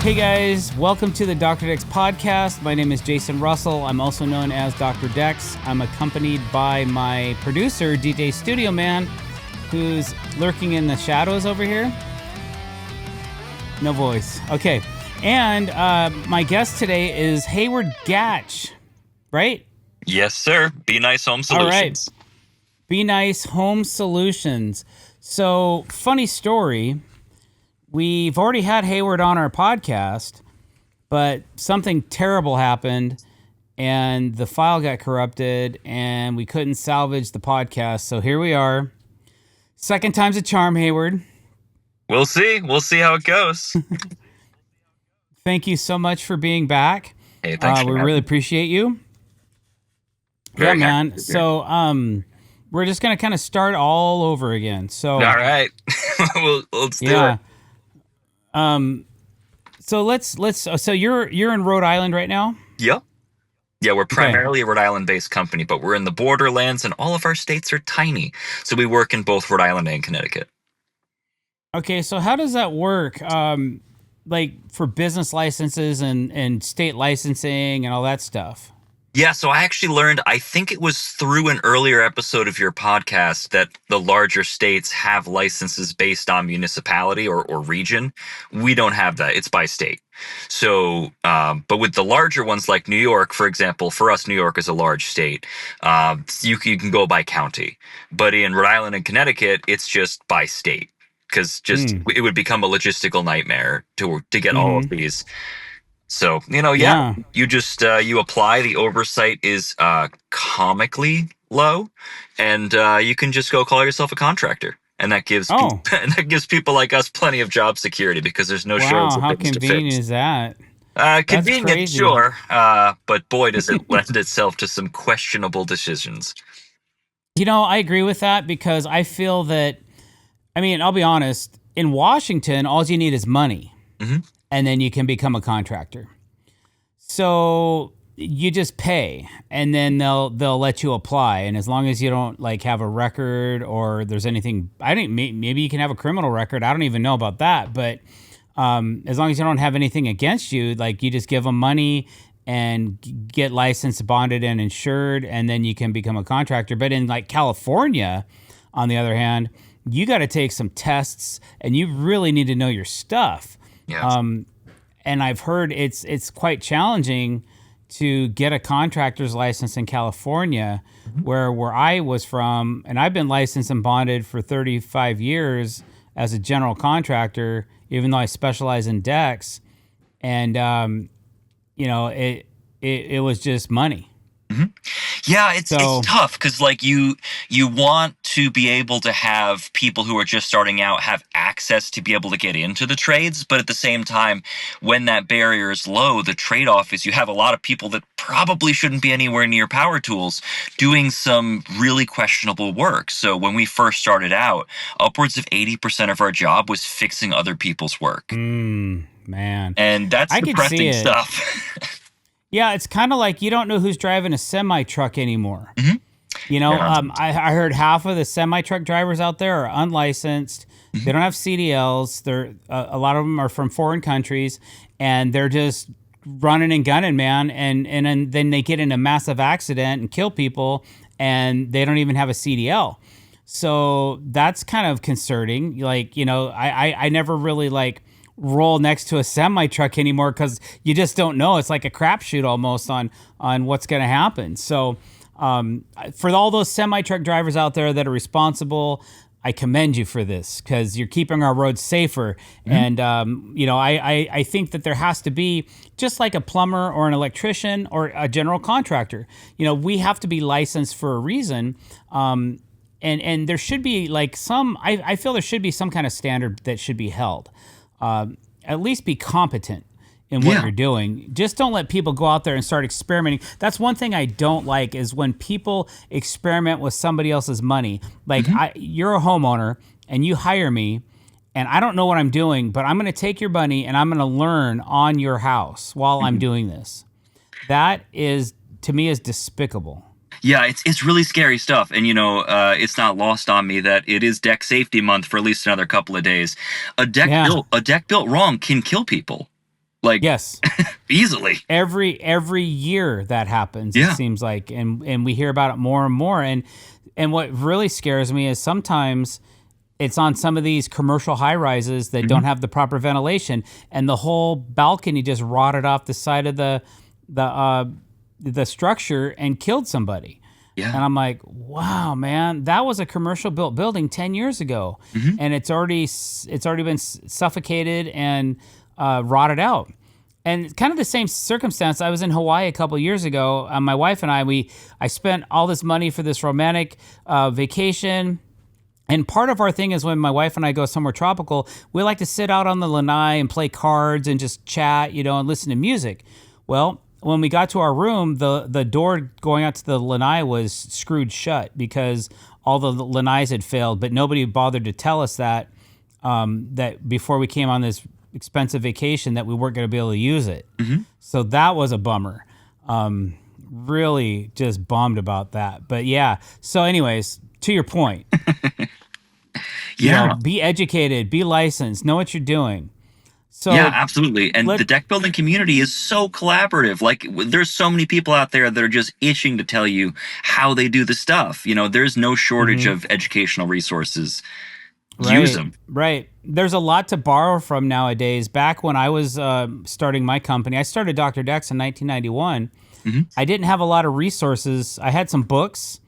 Hey guys, welcome to the Dr. Dex podcast. My name is Jason Russell. I'm also known as Dr. Dex. I'm accompanied by my producer, DJ Studio Man, who's lurking in the shadows over here. No voice. Okay. And my guest today is Hayward Gatch, right? Yes, sir. Be Nice Home Solutions. All right. Be Nice Home Solutions. So, funny story. We've already had Hayward on our podcast, but something terrible happened and the file got corrupted and we couldn't salvage the podcast. So here we are. Second time's a charm, Hayward. We'll see. We'll see how it goes. Thank you so much for being back. Hey, thanks. We really appreciate you. Very man. So, we're just going to kind of start all over again. So, all right. Let's do it. So you're in Rhode Island right now? Yep. Yeah, we're primarily a Rhode Island-based company, but we're in the borderlands and all of our states are tiny. So we work in both Rhode Island and Connecticut. Okay, so how does that work? Like for business licenses and state licensing and all that stuff? Yeah, so I actually learned, I think it was through an earlier episode of your podcast, that the larger states have licenses based on municipality or region. We don't have that. It's by state. So, but with the larger ones like New York, for example, for us, New York is a large state. You can go by county. But in Rhode Island and Connecticut, it's just by state. Because it would become a logistical nightmare to get all of these. So, you just, you apply, the oversight is comically low, and you can just go call yourself a contractor. And that gives people like us plenty of job security because there's no shortage of how things to fix. convenient is that? Convenient, sure, but boy, does it lend itself to some questionable decisions. I agree with that because I feel that, I'll be honest, in Washington, all you need is money. Mm-hmm. And then you can become a contractor. So you just pay, and then they'll let you apply. And as long as you don't have a record or there's anything, I think maybe you can have a criminal record. I don't even know about that, but as long as you don't have anything against you, you just give them money and get licensed, bonded, and insured, and then you can become a contractor. But in California, on the other hand, you got to take some tests, and you really need to know your stuff. Yes. And I've heard it's quite challenging to get a contractor's license in California, where I was from, and I've been licensed and bonded for 35 years as a general contractor, even though I specialize in decks, and it was just money. Mm-hmm. Yeah, it's tough because you want to be able to have people who are just starting out have access to be able to get into the trades, but at the same time, when that barrier is low, the trade-off is you have a lot of people that probably shouldn't be anywhere near power tools doing some really questionable work. So when we first started out, upwards of 80% of our job was fixing other people's work. Man. And that's depressing stuff. Yeah, it's kind of like you don't know who's driving a semi-truck anymore. Mm-hmm. I heard half of the semi-truck drivers out there are unlicensed. Mm-hmm. They don't have CDLs. They're a lot of them are from foreign countries, and they're just running and gunning, man. And then they get in a massive accident and kill people, and they don't even have a CDL. So that's kind of concerning. I never really roll next to a semi-truck anymore because you just don't know. It's like a crapshoot almost on what's going to happen. So for all those semi-truck drivers out there that are responsible, I commend you for this because you're keeping our roads safer. Mm-hmm. And, I think that there has to be, just like a plumber or an electrician or a general contractor, we have to be licensed for a reason. And there should be I feel there should be some kind of standard that should be held. At least be competent in what you're doing. Just don't let people go out there and start experimenting. That's one thing I don't like is when people experiment with somebody else's money. You're a homeowner and you hire me and I don't know what I'm doing, but I'm going to take your money and I'm going to learn on your house while I'm doing this. That is, to me, is despicable. Yeah, it's really scary stuff. And, it's not lost on me that it is deck safety month for at least another couple of days. A deck built wrong can kill people. Like, Yes. easily. Every year that happens, Yeah. it seems like, and we hear about it more and more. And what really scares me is sometimes it's on some of these commercial high rises that don't have the proper ventilation, and the whole balcony just rotted off the side of the structure and killed somebody. Yeah. And I'm like, wow, man, that was a commercial built building 10 years ago, and it's already been suffocated and rotted out. And kind of the same circumstance. I was in Hawaii a couple of years ago. My wife and I spent all this money for this romantic vacation. And part of our thing is when my wife and I go somewhere tropical, we like to sit out on the lanai and play cards and just chat, and listen to music. Well, when we got to our room, the door going out to the lanai was screwed shut because all the lanais had failed, but nobody bothered to tell us that before we came on this expensive vacation that we weren't going to be able to use it. So that was a bummer. Really just bummed about that. But yeah. So anyways, to your point, be educated, be licensed, know what you're doing. So yeah, absolutely. And the deck building community is so collaborative. Like, there's so many people out there that are just itching to tell you how they do the stuff. There's no shortage of educational resources. Use them. Right. There's a lot to borrow from nowadays. Back when I was starting my company, I started Dr. Dex in 1991. I didn't have a lot of resources. I had some books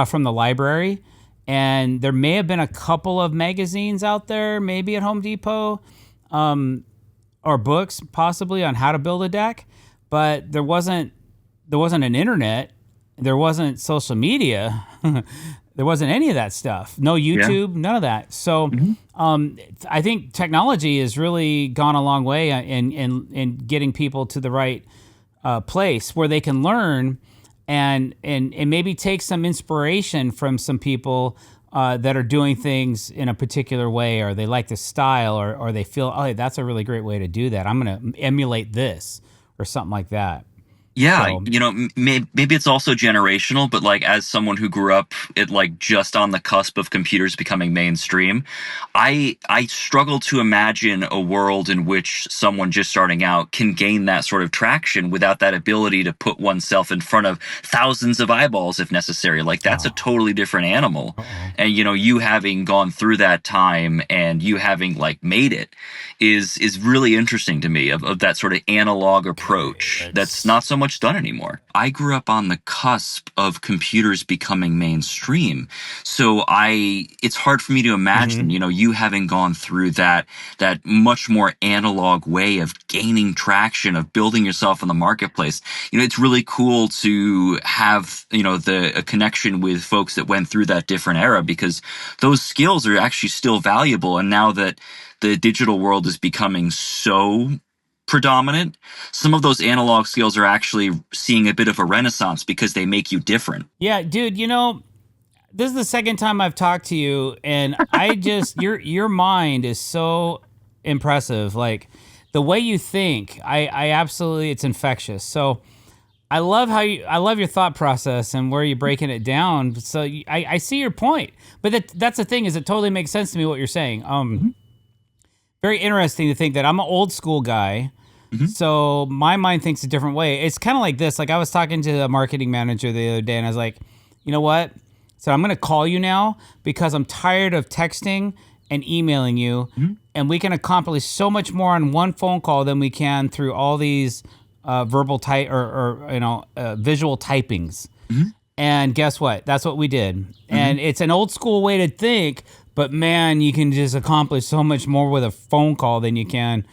from the library, and there may have been a couple of magazines out there, maybe at Home Depot, or books possibly on how to build a deck, but there wasn't an internet, there wasn't social media. There wasn't any of that stuff. No YouTube, none of that. So I think technology has really gone a long way in getting people to the right place where they can learn and maybe take some inspiration from some people that are doing things in a particular way, or they like the style, or they feel, oh, hey, that's a really great way to do that. I'm going to emulate this or something like that. Yeah, maybe it's also generational, but like as someone who grew up just on the cusp of computers becoming mainstream, I struggle to imagine a world in which someone just starting out can gain that sort of traction without that ability to put oneself in front of thousands of eyeballs if necessary. Like, that's a totally different animal. And you having gone through that time and you having made it is really interesting to me, of that sort of analog approach that's not so much done anymore. I grew up on the cusp of computers becoming mainstream, so it's hard for me to imagine you having gone through that much more analog way of gaining traction, of building yourself in the marketplace. It's really cool to have a connection with folks that went through that different era, because those skills are actually still valuable. And now that the digital world is becoming so predominant, some of those analog skills are actually seeing a bit of a renaissance because they make you different. Yeah, dude, this is the second time I've talked to you, and I just your mind is so impressive. Like, the way you think, I absolutely, it's infectious. So I love your thought process and where you're breaking it down. So I see your point, but that's the thing, is it totally makes sense to me what you're saying. Very interesting to think that I'm an old school guy. So my mind thinks a different way. It's kind of like this. Like, I was talking to a marketing manager the other day, and I was like, you know what? So I'm going to call you now because I'm tired of texting and emailing you, and we can accomplish so much more on one phone call than we can through all these verbal type or visual typings. And guess what? That's what we did. And it's an old school way to think, but man, you can just accomplish so much more with a phone call than you can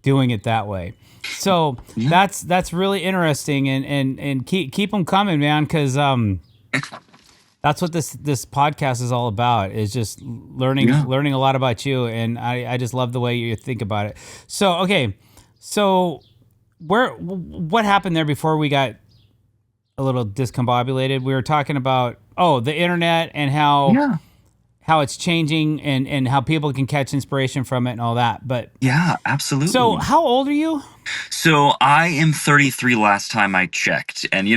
doing it that way. So that's really interesting, and keep them coming, man, because that's what this podcast is all about, is just learning a lot about you, and I just love the way you think about it. So what happened there before we got a little discombobulated? We were talking about the internet and how how it's changing and how people can catch inspiration from it and all that. But Yeah, so absolutely. how old are you? So I am 33 last time I checked. And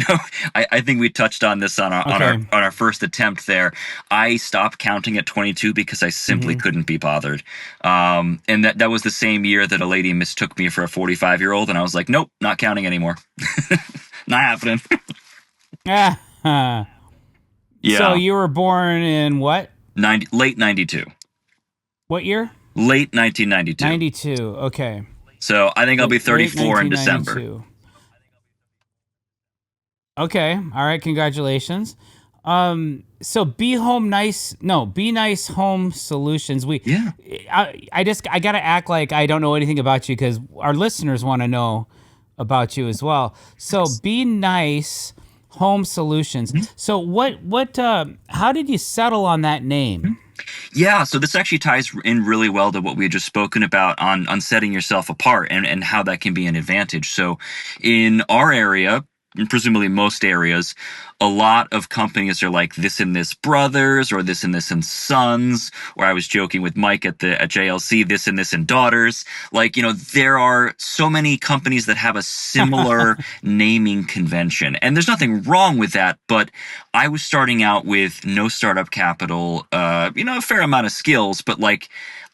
I think we touched on this on Okay. our first attempt there. I stopped counting at 22 because I simply Mm-hmm. couldn't be bothered. And that was the same year that a lady mistook me for a 45-year-old, and I was like, nope, not counting anymore. Not happening. Ah, so Yeah. you were born in what? Late 92. What year? Late 1992. 92. Okay. So I think I'll be Late 34 in December. 1992. Okay. All right. Congratulations. So Be Home Nice. No, Be Nice Home Solutions. Yeah. I gotta act like I don't know anything about you because our listeners want to know about you as well. So Be Nice Home Solutions. So how did you settle on that name? Yeah, so this actually ties in really well to what we had just spoken about on setting yourself apart and how that can be an advantage. So in our area, and presumably most areas, a lot of companies are like This and This Brothers or This and This and Sons, or I was joking with Mike at JLC, This and This and Daughters. Like, there are so many companies that have a similar naming convention. And there's nothing wrong with that, but I was starting out with no startup capital, a fair amount of skills, but like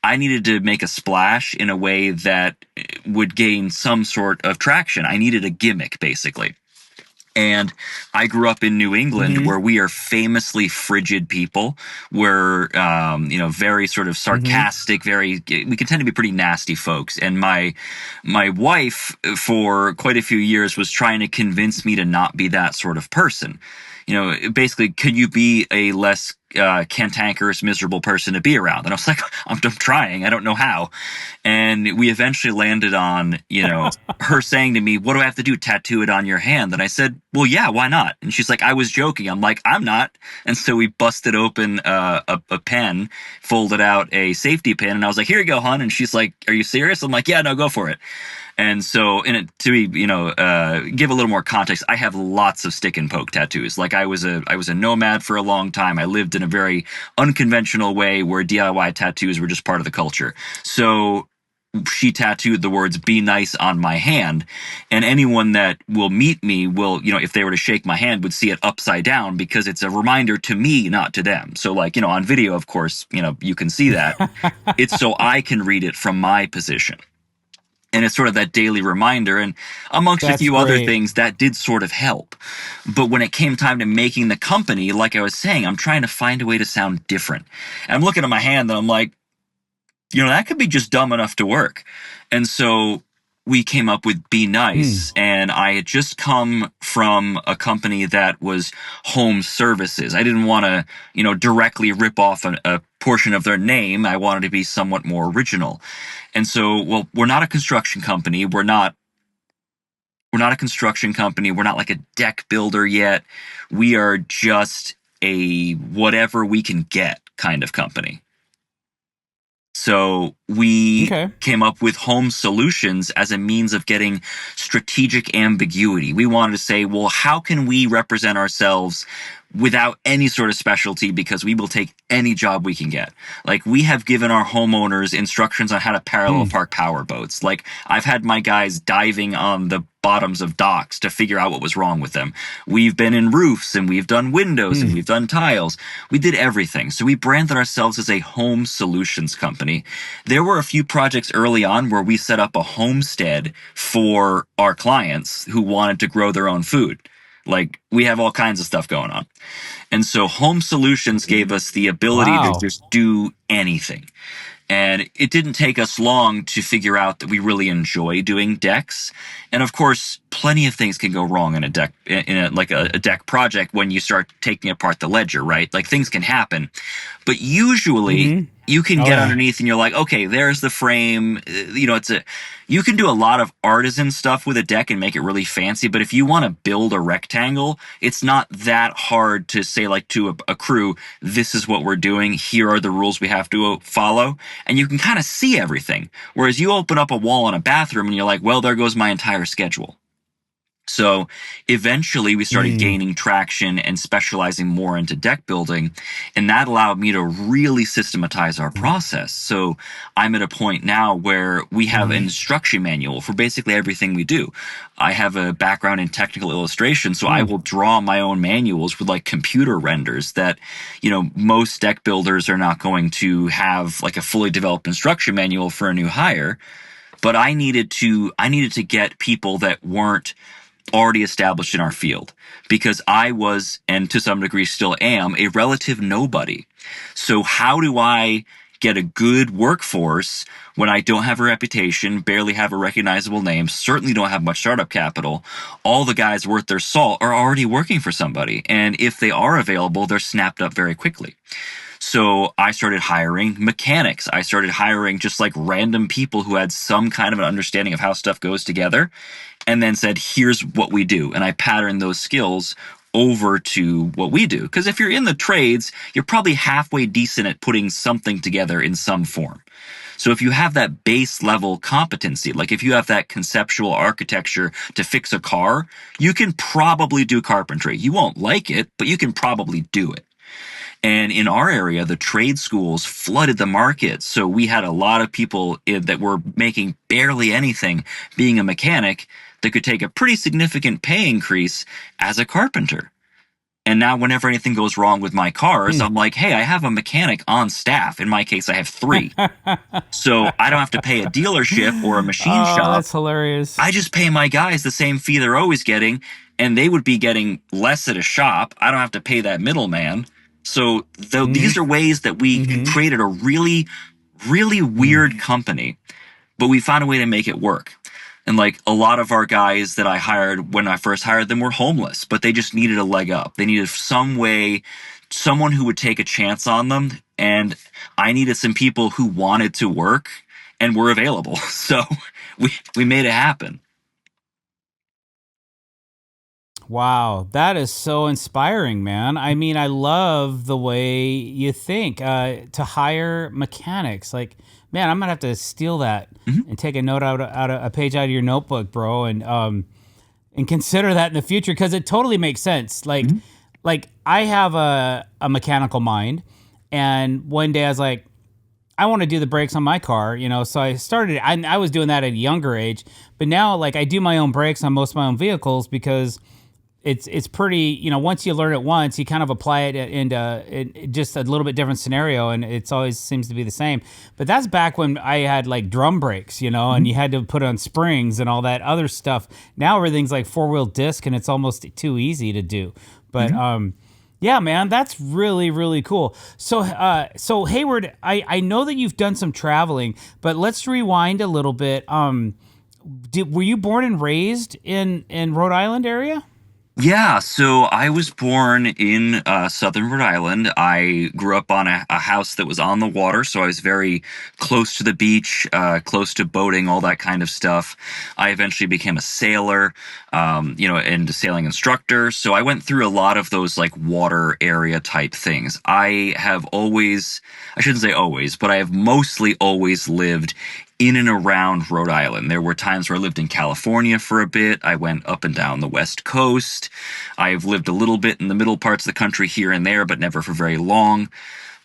I needed to make a splash in a way that would gain some sort of traction. I needed a gimmick, basically. And I grew up in New England, Mm-hmm. where we are famously frigid people. We're, very sort of Mm-hmm. sarcastic, we can tend to be pretty nasty folks. And my wife, for quite a few years, was trying to convince me to not be that sort of person. Basically, could you be a less cantankerous, miserable person to be around? And I was like, I'm trying. I don't know how. And we eventually landed on, her saying to me, what do I have to do? Tattoo it on your hand? And I said, well, yeah, why not? And she's like, I was joking. I'm like, I'm not. And so we busted open a pen, folded out a safety pin, and I was like, here you go, hon. And she's like, are you serious? I'm like, yeah, no, go for it. And so, to give a little more context, I have lots of stick and poke tattoos. Like I was a nomad for a long time. I lived in a very unconventional way where DIY tattoos were just part of the culture. So she tattooed the words "Be Nice" on my hand, and anyone that will meet me will, if they were to shake my hand, would see it upside down because it's a reminder to me, not to them. So like, on video, of course, you can see that. It's so I can read it from my position. And it's sort of that daily reminder. And amongst a That's few other great. things, that did sort of help. But when it came time to making the company, like I was saying, I'm trying to find a way to sound different. And I'm looking at my hand and I'm like, that could be just dumb enough to work. And so we came up with Be Nice. And I had just come from a company that was home services. I didn't want to, directly rip off a portion of their name. I wanted to be somewhat more original. And so, well, we're not a construction company. We're not a construction company. We're not like a deck builder yet. We are just a whatever we can get kind of company. So we Okay. came up with home solutions as a means of getting strategic ambiguity. We wanted to say, well, how can we represent ourselves without any sort of specialty, because we will take any job we can get. Like, we have given our homeowners instructions on how to parallel park power boats. Like, I've had my guys diving on the bottoms of docks to figure out what was wrong with them. We've been in roofs, and we've done windows, and we've done tiles. We did everything. So we branded ourselves as a home solutions company. There were a few projects early on where we set up a homestead for our clients who wanted to grow their own food. Like, we have all kinds of stuff going on. And so home solutions gave us the ability to Wow. just do anything. And it didn't take us long to figure out that we really enjoy doing decks. And of course, plenty of things can go wrong in a deck, a deck project when you start taking apart the ledger, right? Like, things can happen. But usually you can get underneath and you're like, okay, there's the frame. You can do a lot of artisan stuff with a deck and make it really fancy. But if you want to build a rectangle, it's not that hard to say, like, to a crew, this is what we're doing. Here are the rules we have to follow. And you can kind of see everything. Whereas you open up a wall in a bathroom and you're like, well, there goes my entire schedule. So eventually we started gaining traction and specializing more into deck building. And that allowed me to really systematize our process. So I'm at a point now where we have an instruction manual for basically everything we do. I have a background in technical illustration, so I will draw my own manuals with like computer renders that, you know, most deck builders are not going to have like a fully developed instruction manual for a new hire. But I needed to get people that weren't already established in our field, because I was, and to some degree still am, a relative nobody. So how do I get a good workforce when I don't have a reputation, barely have a recognizable name, certainly don't have much startup capital? All the guys worth their salt are already working for somebody. And if they are available, they're snapped up very quickly. So I started hiring mechanics. I started hiring just like random people who had some kind of an understanding of how stuff goes together, and then said, here's what we do. And I patterned those skills over to what we do. Because if you're in the trades, you're probably halfway decent at putting something together in some form. So if you have that base level competency, like if you have that conceptual architecture to fix a car, you can probably do carpentry. You won't like it, but you can probably do it. And in our area, the trade schools flooded the market. So we had a lot of people that were making barely anything being a mechanic that could take a pretty significant pay increase as a carpenter. And now whenever anything goes wrong with my cars, I'm like, hey, I have a mechanic on staff. In my case, I have 3. So I don't have to pay a dealership or a machine shop. That's hilarious. I just pay my guys the same fee they're always getting, and they would be getting less at a shop. I don't have to pay that middleman. So these are ways that we created a really, really weird company, but we found a way to make it work. And like a lot of our guys that I hired when I first hired them were homeless, but they just needed a leg up. They needed some way, someone who would take a chance on them. And I needed some people who wanted to work and were available. So we made it happen. Wow, that is so inspiring, man. I mean, I love the way you think to hire mechanics. Like, man, I'm gonna have to steal that and take a note out a page out of your notebook, bro, and consider that in the future, because it totally makes sense. Like I have a mechanical mind, and one day I was like, I want to do the brakes on my car, you know. So I started. I was doing that at a younger age, but now like I do my own brakes on most of my own vehicles because it's pretty, you know, once you learn it once, you kind of apply it in just a little bit different scenario, and it's always seems to be the same. But that's back when I had like drum brakes, you know, and you had to put on springs and all that other stuff. Now everything's like 4-wheel disc, and it's almost too easy to do. But yeah, man, that's really, really cool. So Hayward, I know that you've done some traveling, but let's rewind a little bit. Were you born and raised in Rhode Island area? Yeah, so I was born in southern Rhode Island. I grew up on a house that was on the water, so I was very close to the beach, close to boating, all that kind of stuff. I eventually became a sailor, and a sailing instructor. So I went through a lot of those like water area type things. I have always, I shouldn't say always, but I have mostly always lived in and around Rhode Island. There were times where I lived in California for a bit. I went up and down the West Coast. I've lived a little bit in the middle parts of the country here and there, but never for very long.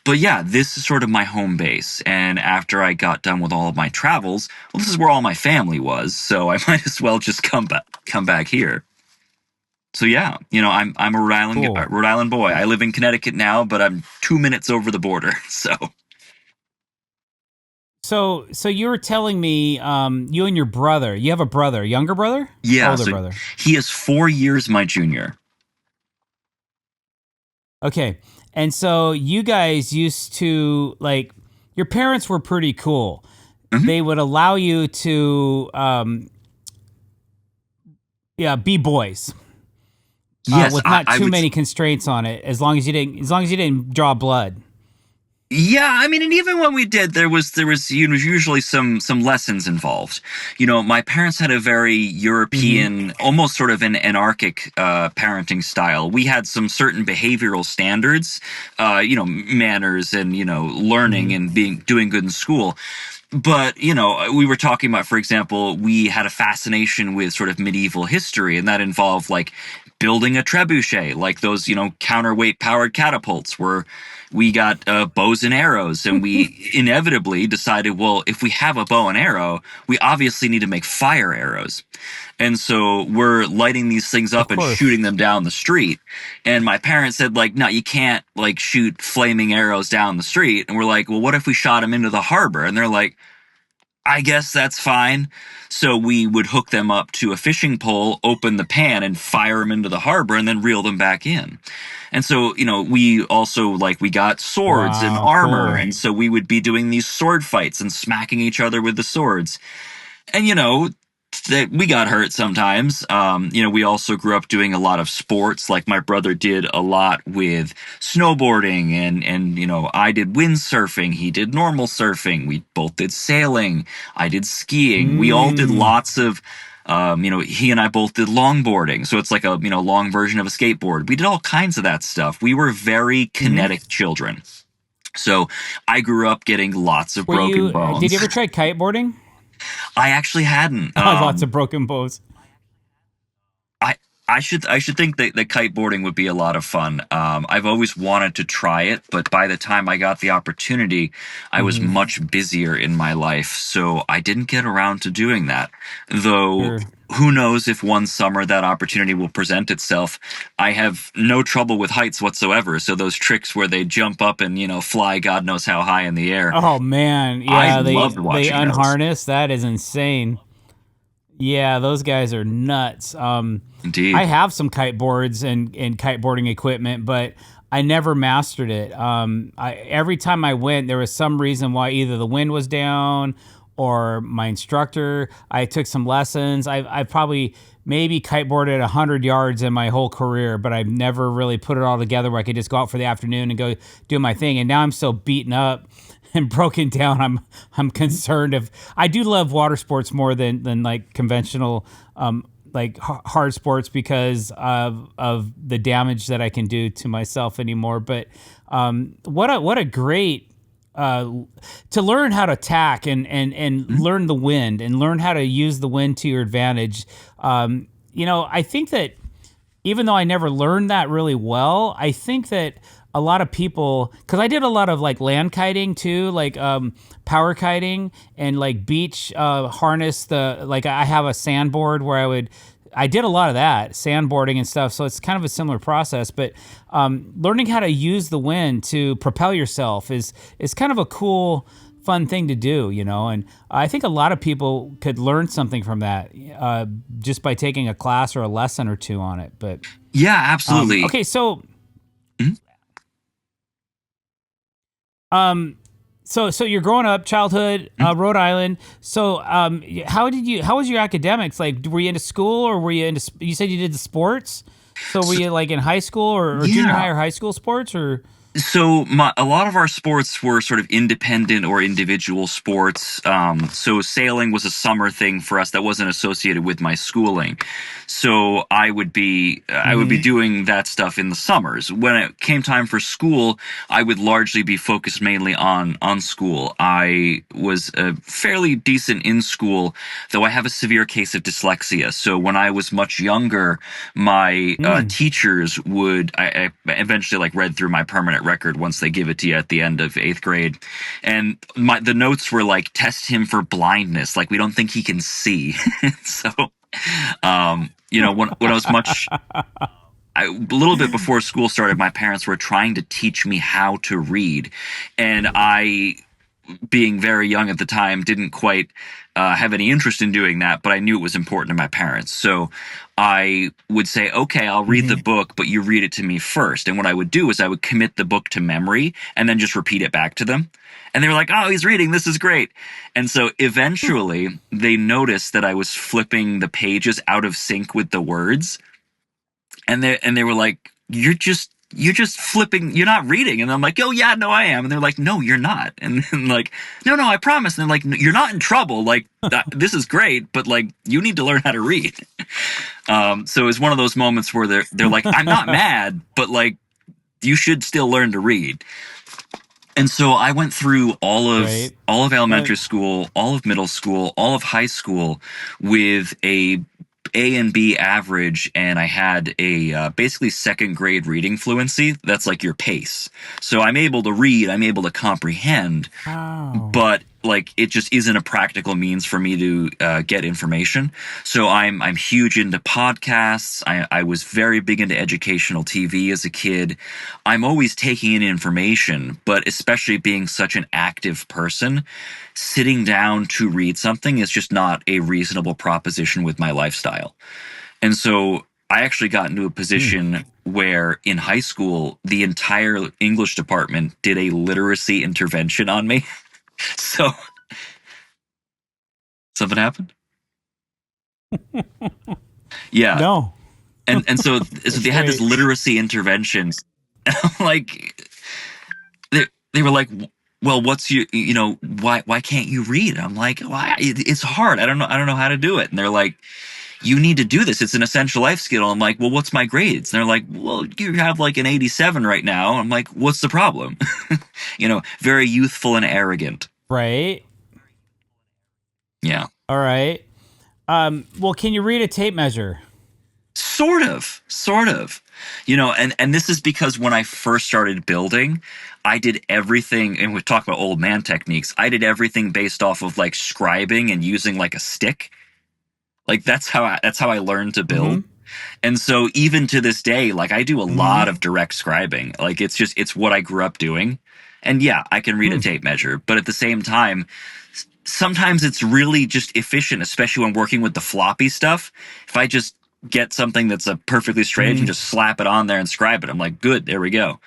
But yeah, this is sort of my home base. And after I got done with all of my travels, well, this is where all my family was. So I might as well just come back here. So yeah, I'm a Rhode Island boy. I live in Connecticut now, but I'm 2 minutes over the border. So you were telling me, you and your brother, you have a brother, younger brother? Yeah, older brother. He is 4 years my junior. Okay. And so you guys used to, like, your parents were pretty cool. Mm-hmm. They would allow you to, be boys. Yes, with not too many constraints on it, as long as you didn't draw blood. Yeah, I mean, and even when we did, there was usually some lessons involved. My parents had a very European, almost sort of an anarchic parenting style. We had some certain behavioral standards, manners and learning and doing good in school. But, we were talking about, for example, we had a fascination with sort of medieval history, and that involved like building a trebuchet, like those, counterweight powered catapults where we got bows and arrows. And we inevitably decided, well, if we have a bow and arrow, we obviously need to make fire arrows. And so we're lighting these things Of up and course. shooting them down the street. And my parents said, like, no, you can't like shoot flaming arrows down the street. And we're like, well, what if we shot them into the harbor? And they're like, I guess that's fine. So we would hook them up to a fishing pole, open the pan, and fire them into the harbor, and then reel them back in. And so, we also we got swords and Wow, armor, cool. and so we would be doing these sword fights and smacking each other with the swords. And that we got hurt sometimes. We also grew up doing a lot of sports. Like my brother did a lot with snowboarding, and I did windsurfing. He did normal surfing. We both did sailing. I did skiing. We all did Mm. lots of. He and I both did longboarding, so it's like a long version of a skateboard. We did all kinds of that stuff. We were very Hmm. kinetic children. So I grew up getting lots of broken Did you bones. ever try kiteboarding? I actually hadn't. Lots of broken bows. I I should think that kiteboarding would be a lot of fun. I've always wanted to try it, but by the time I got the opportunity, I was Hmm. much busier in my life, so I didn't get around to doing that. Though, Sure. who knows if one summer that opportunity will present itself. I have no trouble with heights whatsoever, so those tricks where they jump up and, fly God knows how high in the air, Oh man, I yeah, loved they watching those. unharness. That is insane. Yeah, those guys are nuts. I Indeed. have some kiteboards and kiteboarding equipment, but I never mastered it. Every time I went, there was some reason why either the wind was down or my instructor. I took some lessons. I probably maybe kiteboarded 100 yards in my whole career, but I've never really put it all together where I could just go out for the afternoon and go do my thing. And now I'm so beaten up and broken down. I'm concerned of. I do love water sports more than like conventional hard sports because of the damage that I can do to myself anymore. But what a great to learn how to tack and learn the wind and learn how to use the wind to your advantage. I think that even though I never learned that really well, I think that a lot of people, because I did a lot of like land kiting too, like power kiting and like beach harness. I have a sandboard where I did a lot of that sandboarding and stuff. So it's kind of a similar process, but learning how to use the wind to propel yourself is kind of a cool, fun thing to do, and I think a lot of people could learn something from that just by taking a class or a lesson or two on it. But Yeah, absolutely. okay, so Mhm. um, so you're growing up, childhood, Rhode Island. So how was your academics? Like, were you into school or were you into? You said you did the sports. So were So, you like in high school or junior yeah. high or high school sports or? So a lot of our sports were sort of independent or individual sports. So sailing was a summer thing for us that wasn't associated with my schooling. So I would be Mm-hmm. doing that stuff in the summers. When it came time for school, I would largely be focused mainly on school. I was fairly decent in school, though I have a severe case of dyslexia. So when I was much younger, my Mm. teachers would I eventually read through my permanent record once they give it to you at the end of 8th grade, and the notes were like, test him for blindness, like we don't think he can see. So when I was a little bit before school started, my parents were trying to teach me how to read, and I, being very young at the time, didn't quite have any interest in doing that, but I knew it was important to my parents. So I would say, okay, I'll read the Mm-hmm. book, but you read it to me first. And what I would do is I would commit the book to memory and then just repeat it back to them. And they were like, oh, he's reading. This is great. And so eventually they noticed that I was flipping the pages out of sync with the words. And they were like, you're just flipping, you're not reading. And I'm like, oh yeah, no, I am. And they're like, no, you're not. And then like, no, I promise. And they're like, you're not in trouble. Like this is great, but like you need to learn how to read. So it's one of those moments where they're like, I'm not mad, but like you should still learn to read. And so I went through Right. all of elementary And school, all of middle school, all of high school with a and B average, and I had a basically second grade reading fluency. That's like your pace. So I'm able to read, I'm able to comprehend, wow. but like it just isn't a practical means for me to get information. So I'm huge into podcasts. I was very big into educational TV as a kid. I'm always taking in information, but especially being such an active person, sitting down to read something is just not a reasonable proposition with my lifestyle. And so I actually got into a Hmm. position where in high school the entire English department did a literacy intervention on me. So something happened? Yeah. No, And so that's they had this great. literacy intervention. Like they were like, well, what's your, why can't you read? I'm like, why? It's hard. I don't know how to do it. And they're like, you need to do this. It's an essential life skill. I'm like, well, what's my grades? And they're like, well, you have like an 87 right now. I'm like, what's the problem? Very youthful and arrogant. Right. Yeah. All right. Well, can you read a tape measure? Sort of. And this is because when I first started building, I did everything, and we talk about old man techniques. I did everything based off of like scribing and using like a stick. Like that's how I learned to build. Mm-hmm. And so even to this day, like I do a lot Mm-hmm. of direct scribing. Like it's what I grew up doing. And yeah, I can read a Hmm. tape measure, but at the same time, sometimes it's really just efficient, especially when working with the floppy stuff. If I just get something that's a perfectly straight edge and Mm-hmm. just slap it on there and scribe it, I'm like, good, there we go.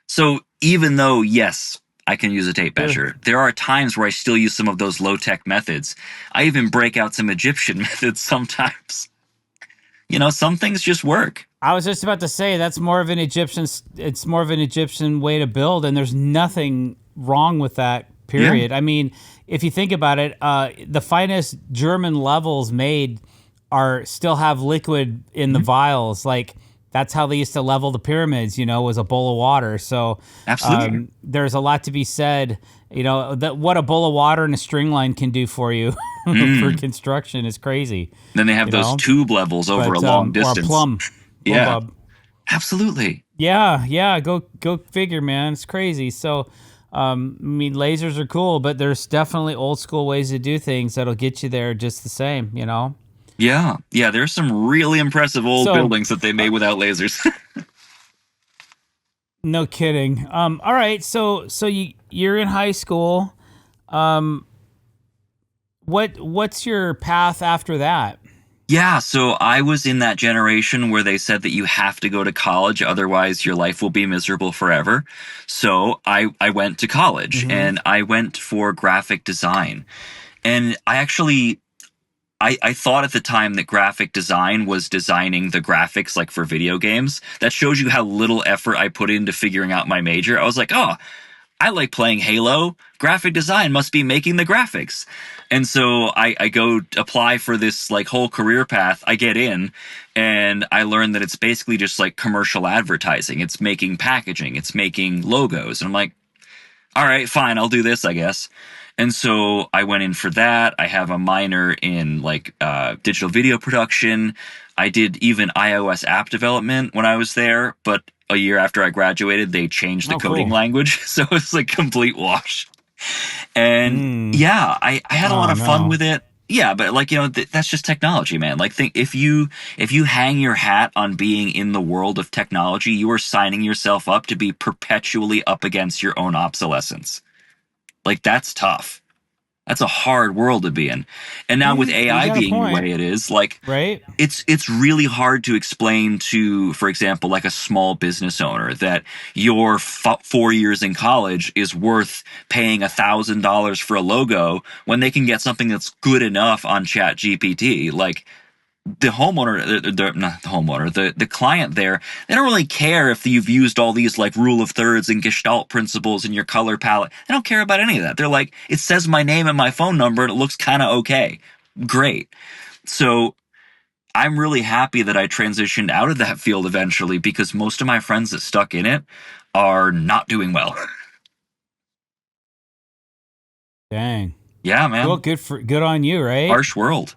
So even though, yes, I can use a tape Sure. measure, there are times where I still use some of those low tech methods. I even break out some Egyptian methods sometimes. Some things just work. I was just about to say that's more of an Egyptian. It's more of an Egyptian way to build, and there's nothing wrong with that. Yeah. Period. I mean, if you think about it, the finest German levels made are still have liquid in the Mhm. vials. Like that's how they used to level the pyramids. Was a bowl of water. So Absolutely. there's a lot to be said. That what a bowl of water and a string line can do for you for Mm. construction is crazy. Then they have You those know, tube levels over a but long or a distance. plum Yeah, bob. absolutely. Yeah, yeah, go figure, man. It's crazy. So, I mean, lasers are cool, but there's definitely old school ways to do things that'll get you there just the same. Yeah, yeah. There's some really impressive old So, buildings that they made without lasers. no kidding. All right. So you're in high school. Um, what's your path after that? Yeah, so I was in that generation where they said that you have to go to college, otherwise your life will be miserable forever. So I went to college Mm-hmm. and I went for graphic design. And I thought at the time that graphic design was designing the graphics like for video games. That shows you how little effort I put into figuring out my major. I was like, oh, I like playing Halo. Graphic design must be making the graphics. And so I go apply for this like whole career path. I get in and I learn that it's basically just like commercial advertising. It's making packaging, it's making logos. And I'm like, all right, fine, I'll do this, I guess. And so I went in for that. I have a minor in like digital video production. I did even iOS app development when I was there, but a year after I graduated, they changed the Oh, coding cool. language. So it's like complete wash. And Mm. yeah, I had a lot Oh of fun no. with it. Yeah, but like that's just technology, man. Like think if you hang your hat on being in the world of technology, you are signing yourself up to be perpetually up against your own obsolescence. Like that's tough. That's a hard world to be in. And now with You AI got a being the point, way it is, like right? it's really hard to explain to, for example, like a small business owner that your 4 years in college is worth paying $1,000 for a logo when they can get something that's good enough on Chat GPT. Like the homeowner, not the homeowner, the client there, they don't really care if you've used all these like rule of thirds and gestalt principles in your color palette. They don't care about any of that. They're like, it says my name and my phone number and it looks kind of okay. Great. So I'm really happy that I transitioned out of that field eventually because most of my friends that stuck in it are not doing well. Dang. Yeah, Well, man. good on you, right? Harsh world.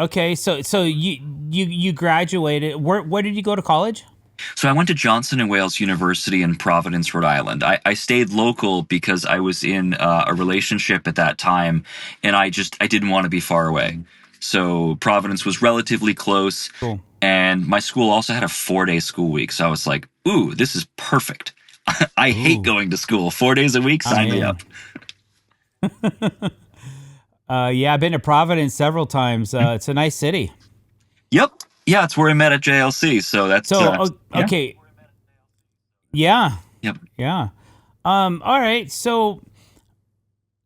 Okay, so you graduated. Where did you go to college? So I went to Johnson and Wales University in Providence, Rhode Island. I stayed local because I was in a relationship at that time, and I didn't want to be far away. So Providence was relatively close, Cool. and my school also had a 4-day school week. So I was like, "Ooh, this is perfect." I hate Ooh, going to school 4 days a week. I'm Sign me in. up. Yeah, I've been to Providence several times. It's a nice city. Yep. Yeah, it's where I met at JLC. So that's So, yeah. okay, yeah, Yep. yeah. All right. So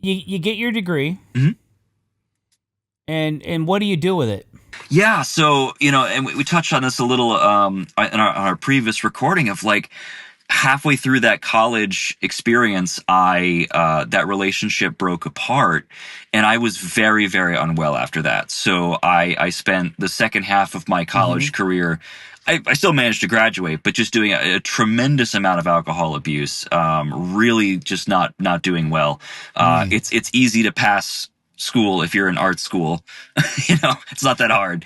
you get your degree, Mhm. and what do you do with it? Yeah, so and we touched on this a little on our previous recording of like halfway through that college experience, I that relationship broke apart, and I was very, very unwell after that. So I spent the second half of my Mm-hmm. college career. I still managed to graduate, but just doing a tremendous amount of alcohol abuse. Really, just not doing well. Mm. It's easy to pass school if you're in art school. It's not that hard.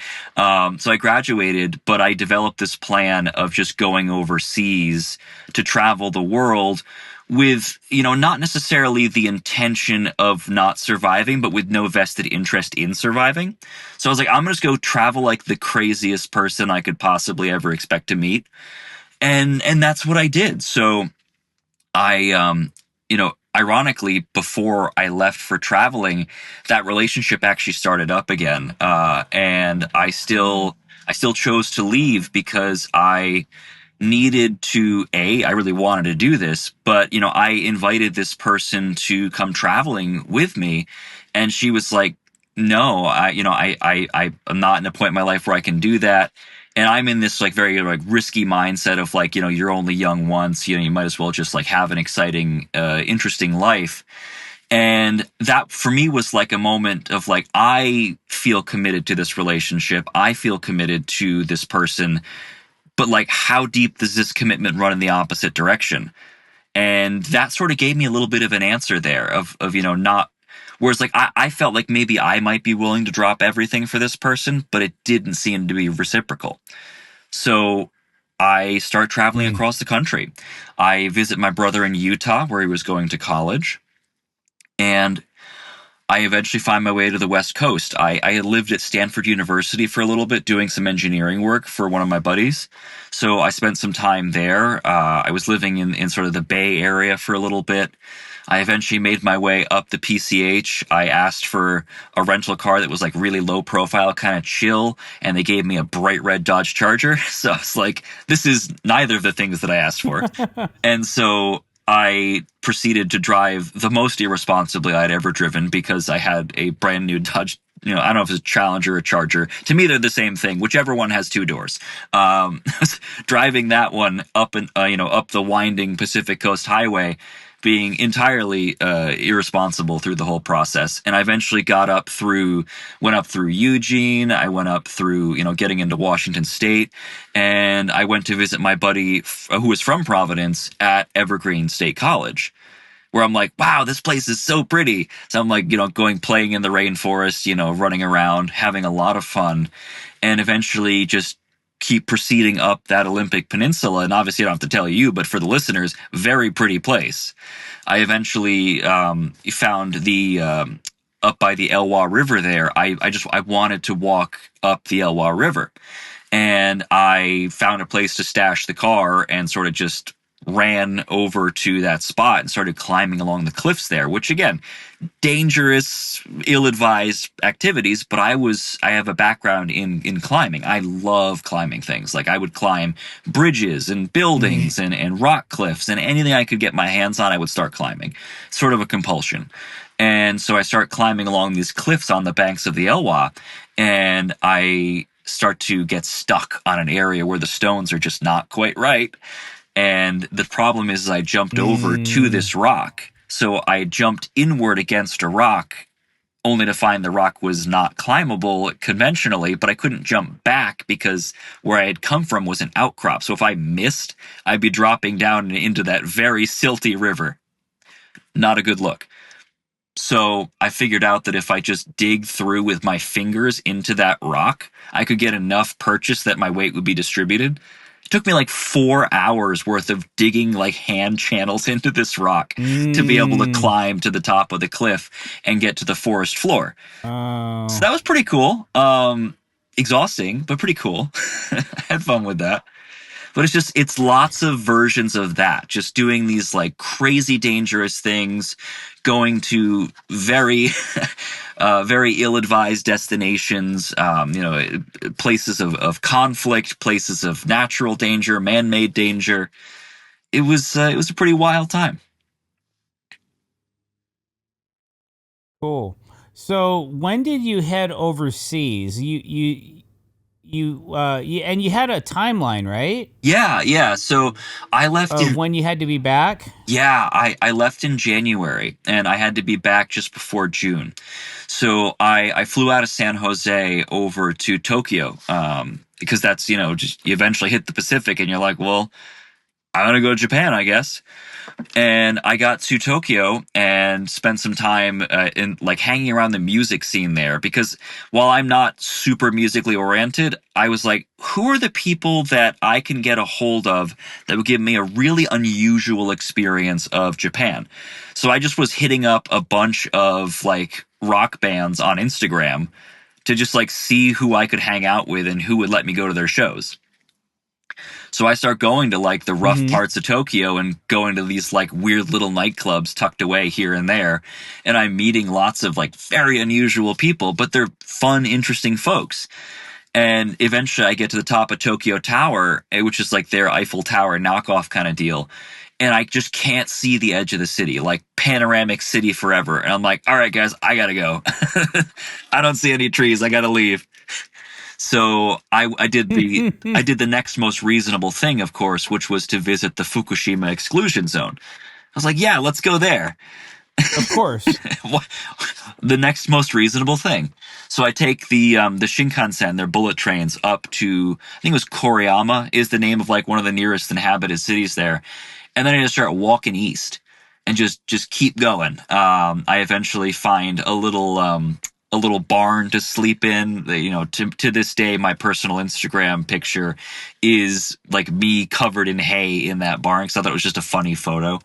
So I graduated, but I developed this plan of just going overseas to travel the world with, not necessarily the intention of not surviving, but with no vested interest in surviving. So I was like, I'm going to go travel like the craziest person I could possibly ever expect to meet. And that's what I did. So ironically, before I left for traveling, that relationship actually started up again. And I still chose to leave because I needed to, I really wanted to do this, but, I invited this person to come traveling with me. And she was like, no, I'm not in a point in my life where I can do that. And I'm in this like very like risky mindset of like, you're only young once, you might as well just like have an exciting, interesting life. And that for me was like a moment of like, I feel committed to this relationship. I feel committed to this person, but like, how deep does this commitment run in the opposite direction? And that sort of gave me a little bit of an answer there of not, whereas like I felt like maybe I might be willing to drop everything for this person, but it didn't seem to be reciprocal. So I start traveling Mm. across the country. I visit my brother in Utah where he was going to college, and I eventually find my way to the West Coast. I had lived at Stanford University for a little bit doing some engineering work for one of my buddies. So I spent some time there. I was living in sort of the Bay Area for a little bit. I eventually made my way up the PCH. I asked for a rental car that was like really low profile, kind of chill, and they gave me a bright red Dodge Charger. So I was like, this is neither of the things that I asked for. And so I proceeded to drive the most irresponsibly I'd ever driven because I had a brand new Dodge. I don't know if it's a Challenger or a Charger. To me, they're the same thing. Whichever one has two doors. Driving that one up up the winding Pacific Coast Highway, being entirely irresponsible through the whole process. And I eventually went up through Eugene. I went up through, getting into Washington State. And I went to visit my buddy who was from Providence at Evergreen State College, where I'm like, wow, this place is so pretty. So I'm like, playing in the rainforest, running around, having a lot of fun, and eventually just keep proceeding up that Olympic Peninsula. And obviously I don't have to tell you, but for the listeners, very pretty place. I eventually found the up by the Elwha River there. I wanted to walk up the Elwha River, and I found a place to stash the car and sort of just ran over to that spot and started climbing along the cliffs there, which again, dangerous, ill-advised activities, but I have a background in climbing. I love climbing things. Like I would climb bridges and buildings and rock cliffs, and anything I could get my hands on, I would start climbing. Sort of a compulsion. And so I start climbing along these cliffs on the banks of the Elwha, and I start to get stuck on an area where the stones are just not quite right. And the problem is I jumped over to Mm. this rock. So I jumped inward against a rock only to find the rock was not climbable conventionally, but I couldn't jump back because where I had come from was an outcrop. So if I missed, I'd be dropping down into that very silty river. Not a good look. So I figured out that if I just dig through with my fingers into that rock, I could get enough purchase that my weight would be distributed. It took me like 4 hours worth of digging like hand channels into this rock to be able to Mm. climb to the top of the cliff and get to the forest floor. So Oh, that was pretty cool. Exhausting, but pretty cool. I had fun with that. But it's lots of versions of that, just doing these like crazy dangerous things, going to very very ill-advised destinations, places of conflict, places of natural danger, man-made danger. It was a pretty wild time. cool. So when did you head overseas? And you had a timeline, right? Yeah. So I left Of in when you had to be back? yeah, I left in January and I had to be back just before June. So I flew out of San Jose over to Tokyo, because that's, just you eventually hit the Pacific and you're like, well, I'm gonna go to Japan, I guess. And I got to Tokyo and spent some time in like hanging around the music scene there, because while I'm not super musically oriented, I was like, who are the people that I can get a hold of that would give me a really unusual experience of Japan? So I just was hitting up a bunch of like rock bands on Instagram to just like see who I could hang out with and who would let me go to their shows. So I start going to like the rough Mm-hmm. parts of Tokyo and going to these like weird little nightclubs tucked away here and there. And I'm meeting lots of like very unusual people, but they're fun, interesting folks. And eventually I get to the top of Tokyo Tower, which is like their Eiffel Tower knockoff kind of deal. And I just can't see the edge of the city, like panoramic city forever. And I'm like, all right, guys, I gotta go. I don't see any trees. I gotta leave. So I did the next most reasonable thing, of course, which was to visit the Fukushima exclusion zone. I was like, yeah, let's go there. Of course. The next most reasonable thing. So I take the Shinkansen, their bullet trains, up to, I think it was Koriyama is the name of like one of the nearest inhabited cities there, and then I just start walking east and just keep going. I eventually find a little barn to sleep in. To this day, my personal Instagram picture is like me covered in hay in that barn, because I thought it was just a funny photo.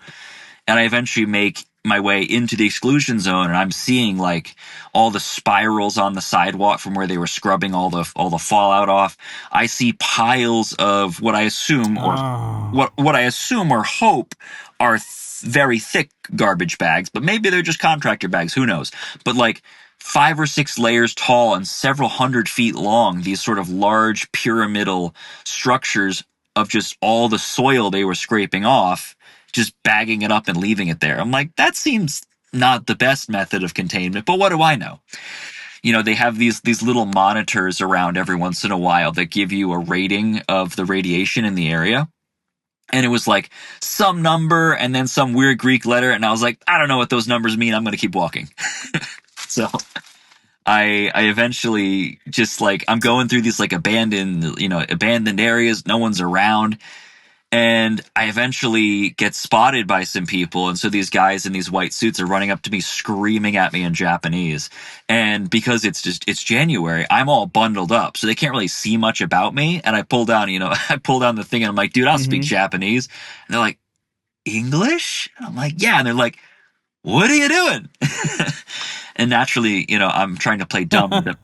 And I eventually make my way into the exclusion zone, and I'm seeing like all the spirals on the sidewalk from where they were scrubbing all the fallout off. I see piles of what I assume or Oh. what I assume or hope are very thick garbage bags, but maybe they're just contractor bags, who knows. But like 5 or 6 layers tall and several 100 feet long, these sort of large pyramidal structures of just all the soil they were scraping off, just bagging it up and leaving it there. I'm like, that seems not the best method of containment, but what do I know? They have these little monitors around every once in a while that give you a rating of the radiation in the area. And it was like some number and then some weird Greek letter, and I was like, I don't know what those numbers mean. I'm going to keep walking. So I eventually just like, I'm going through these like abandoned areas. No one's around. And I eventually get spotted by some people. And so these guys in these white suits are running up to me, screaming at me in Japanese. And because it's January, I'm all bundled up. So they can't really see much about me. And I pull down, I pull down the thing and I'm like, dude, I'll speak Mm-hmm. Japanese. And they're like, English? And I'm like, yeah. And they're like, what are you doing? And naturally, I'm trying to play dumb with them.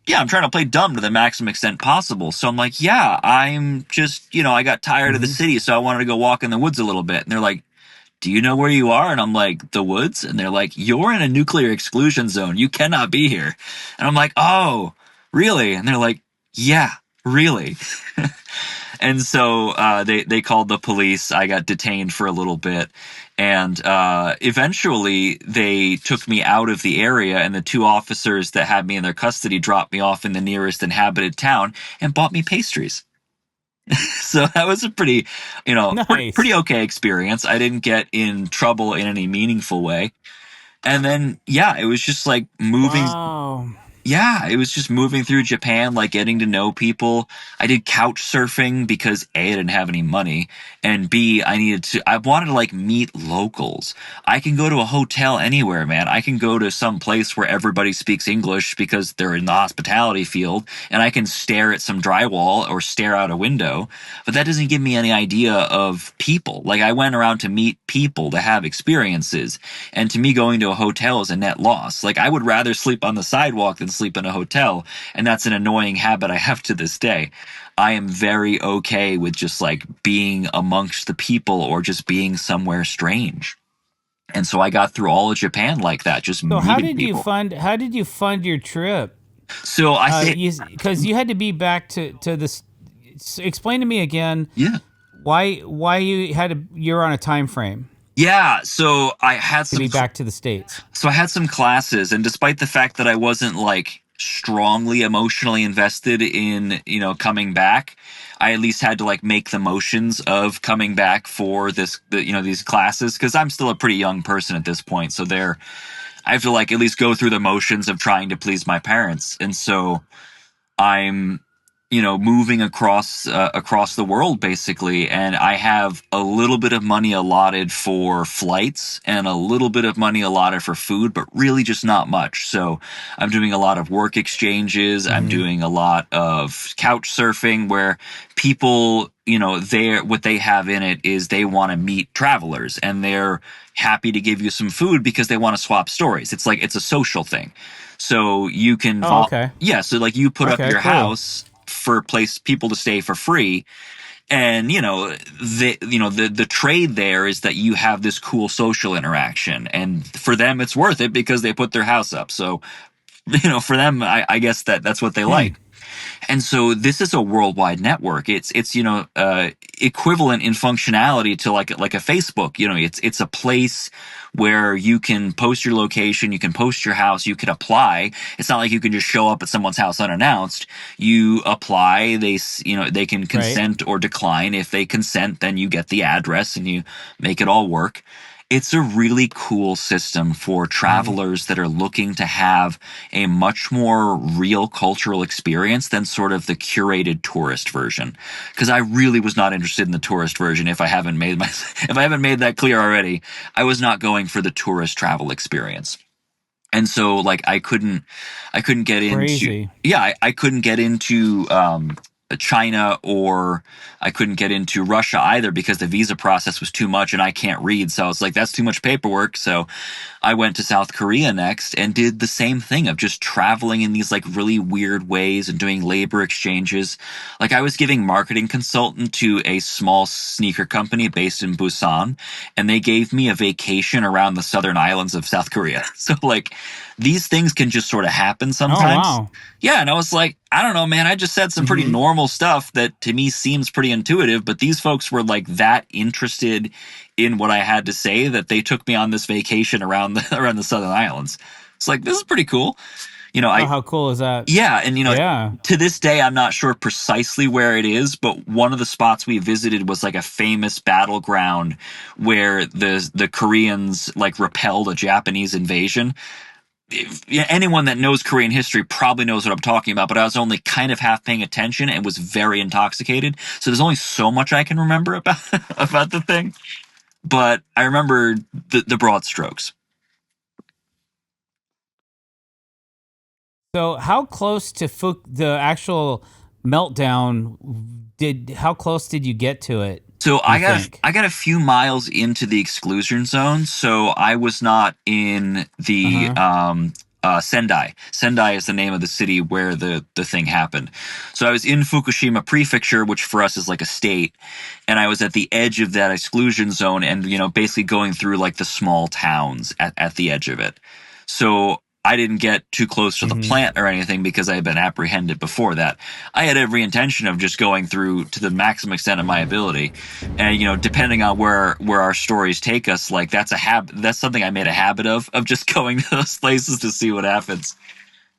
I'm trying to play dumb to the maximum extent possible. So I'm like, yeah, I'm just, I got tired of the Mm-hmm. city, so I wanted to go walk in the woods a little bit. And they're like, do you know where you are? And I'm like, the woods? And they're like, you're in a nuclear exclusion zone. You cannot be here. And I'm like, oh, really? And they're like, yeah, really. And so they called the police. I got detained for a little bit. And eventually they took me out of the area, and the 2 officers that had me in their custody dropped me off in the nearest inhabited town and bought me pastries. So that was a pretty, pretty Nice. okay experience. I didn't get in trouble in any meaningful way. And then, yeah, it was just like moving. Wow. Yeah, it was just moving through Japan, like getting to know people. I did couch surfing because A, I didn't have any money, and B, I wanted to like meet locals. I can go to a hotel anywhere, man. I can go to some place where everybody speaks English because they're in the hospitality field, and I can stare at some drywall or stare out a window, but that doesn't give me any idea of people. Like I went around to meet people, to have experiences, and to me going to a hotel is a net loss. Like I would rather sleep on the sidewalk than sleep in a hotel, and that's an annoying habit I have to this day. I am very okay with just like being amongst the people or just being somewhere strange. And so I got through all of Japan like that, just So meeting people. how did you fund your trip? So I say, Because you had to be back to this. Explain to me again yeah. why you're on a time frame Yeah, so to be back to the States. I had some classes, and despite the fact that I wasn't like strongly emotionally invested in, coming back, I at least had to like make the motions of coming back for these classes because I'm still a pretty young person at this point. So I have to like at least go through the motions of trying to please my parents. And so I'm, moving across the world basically, and I have a little bit of money allotted for flights and a little bit of money allotted for food, but really just not much. So I'm doing a lot of work exchanges. I'm doing a lot of couch surfing where people, what they have in it is they want to meet travelers and they're happy to give you some food because they want to swap stories. It's like it's a social thing. So you can, Oh, okay. yeah. So like you put up Okay, your cool. house for people to stay for free, and the trade there is that you have this cool social interaction, and for them it's worth it because they put their house up. So for them, I guess that's what they Hmm. like. And so this is a worldwide network. It's equivalent in functionality to like a Facebook. It's a place where you can post your location, you can post your house, you can apply. It's not like you can just show up at someone's house unannounced. You apply, they can Right. consent or decline. If they consent, then you get the address and you make it all work. It's a really cool system for travelers that are looking to have a much more real cultural experience than sort of the curated tourist version. Because I really was not interested in the tourist version. If I haven't made that clear already, I was not going for the tourist travel experience. And so like I couldn't get into, Crazy. yeah, I couldn't get into China, or I couldn't get into Russia either because the visa process was too much and I can't read. So I was like, that's too much paperwork. So I went to South Korea next and did the same thing of just traveling in these like really weird ways and doing labor exchanges. Like I was giving marketing consultant to a small sneaker company based in Busan, and they gave me a vacation around the southern islands of South Korea. So like these things can just sort of happen Oh, sometimes. wow. Yeah, and I was like, I don't know, man. I just said some pretty normal stuff that to me seems pretty intuitive, but these folks were like that interested in what I had to say that they took me on this vacation around the around the Southern Islands. It's like this is pretty cool. Oh, I how cool is that? Yeah, and Yeah. to this day I'm not sure precisely where it is, but one of the spots we visited was like a famous battleground where the Koreans like repelled a Japanese invasion. Anyone that knows Korean history probably knows what I'm talking about, but I was only kind of half paying attention and was very intoxicated. So there's only so much I can remember about about the thing. But I remember the broad strokes. So, how close to the actual meltdown how close did you get to it, So you think? I got a few miles into the exclusion zone, so I was not in the Uh-huh. Sendai. Sendai is the name of the city where the thing happened. So I was in Fukushima Prefecture, which for us is like a state, and I was at the edge of that exclusion zone, and basically going through like the small towns at the edge of it. So I didn't get too close to the plant or anything because I had been apprehended before that. I had every intention of just going through to the maximum extent of my ability. And, depending on where our stories take us, like that's something I made a habit of just going to those places to see what happens.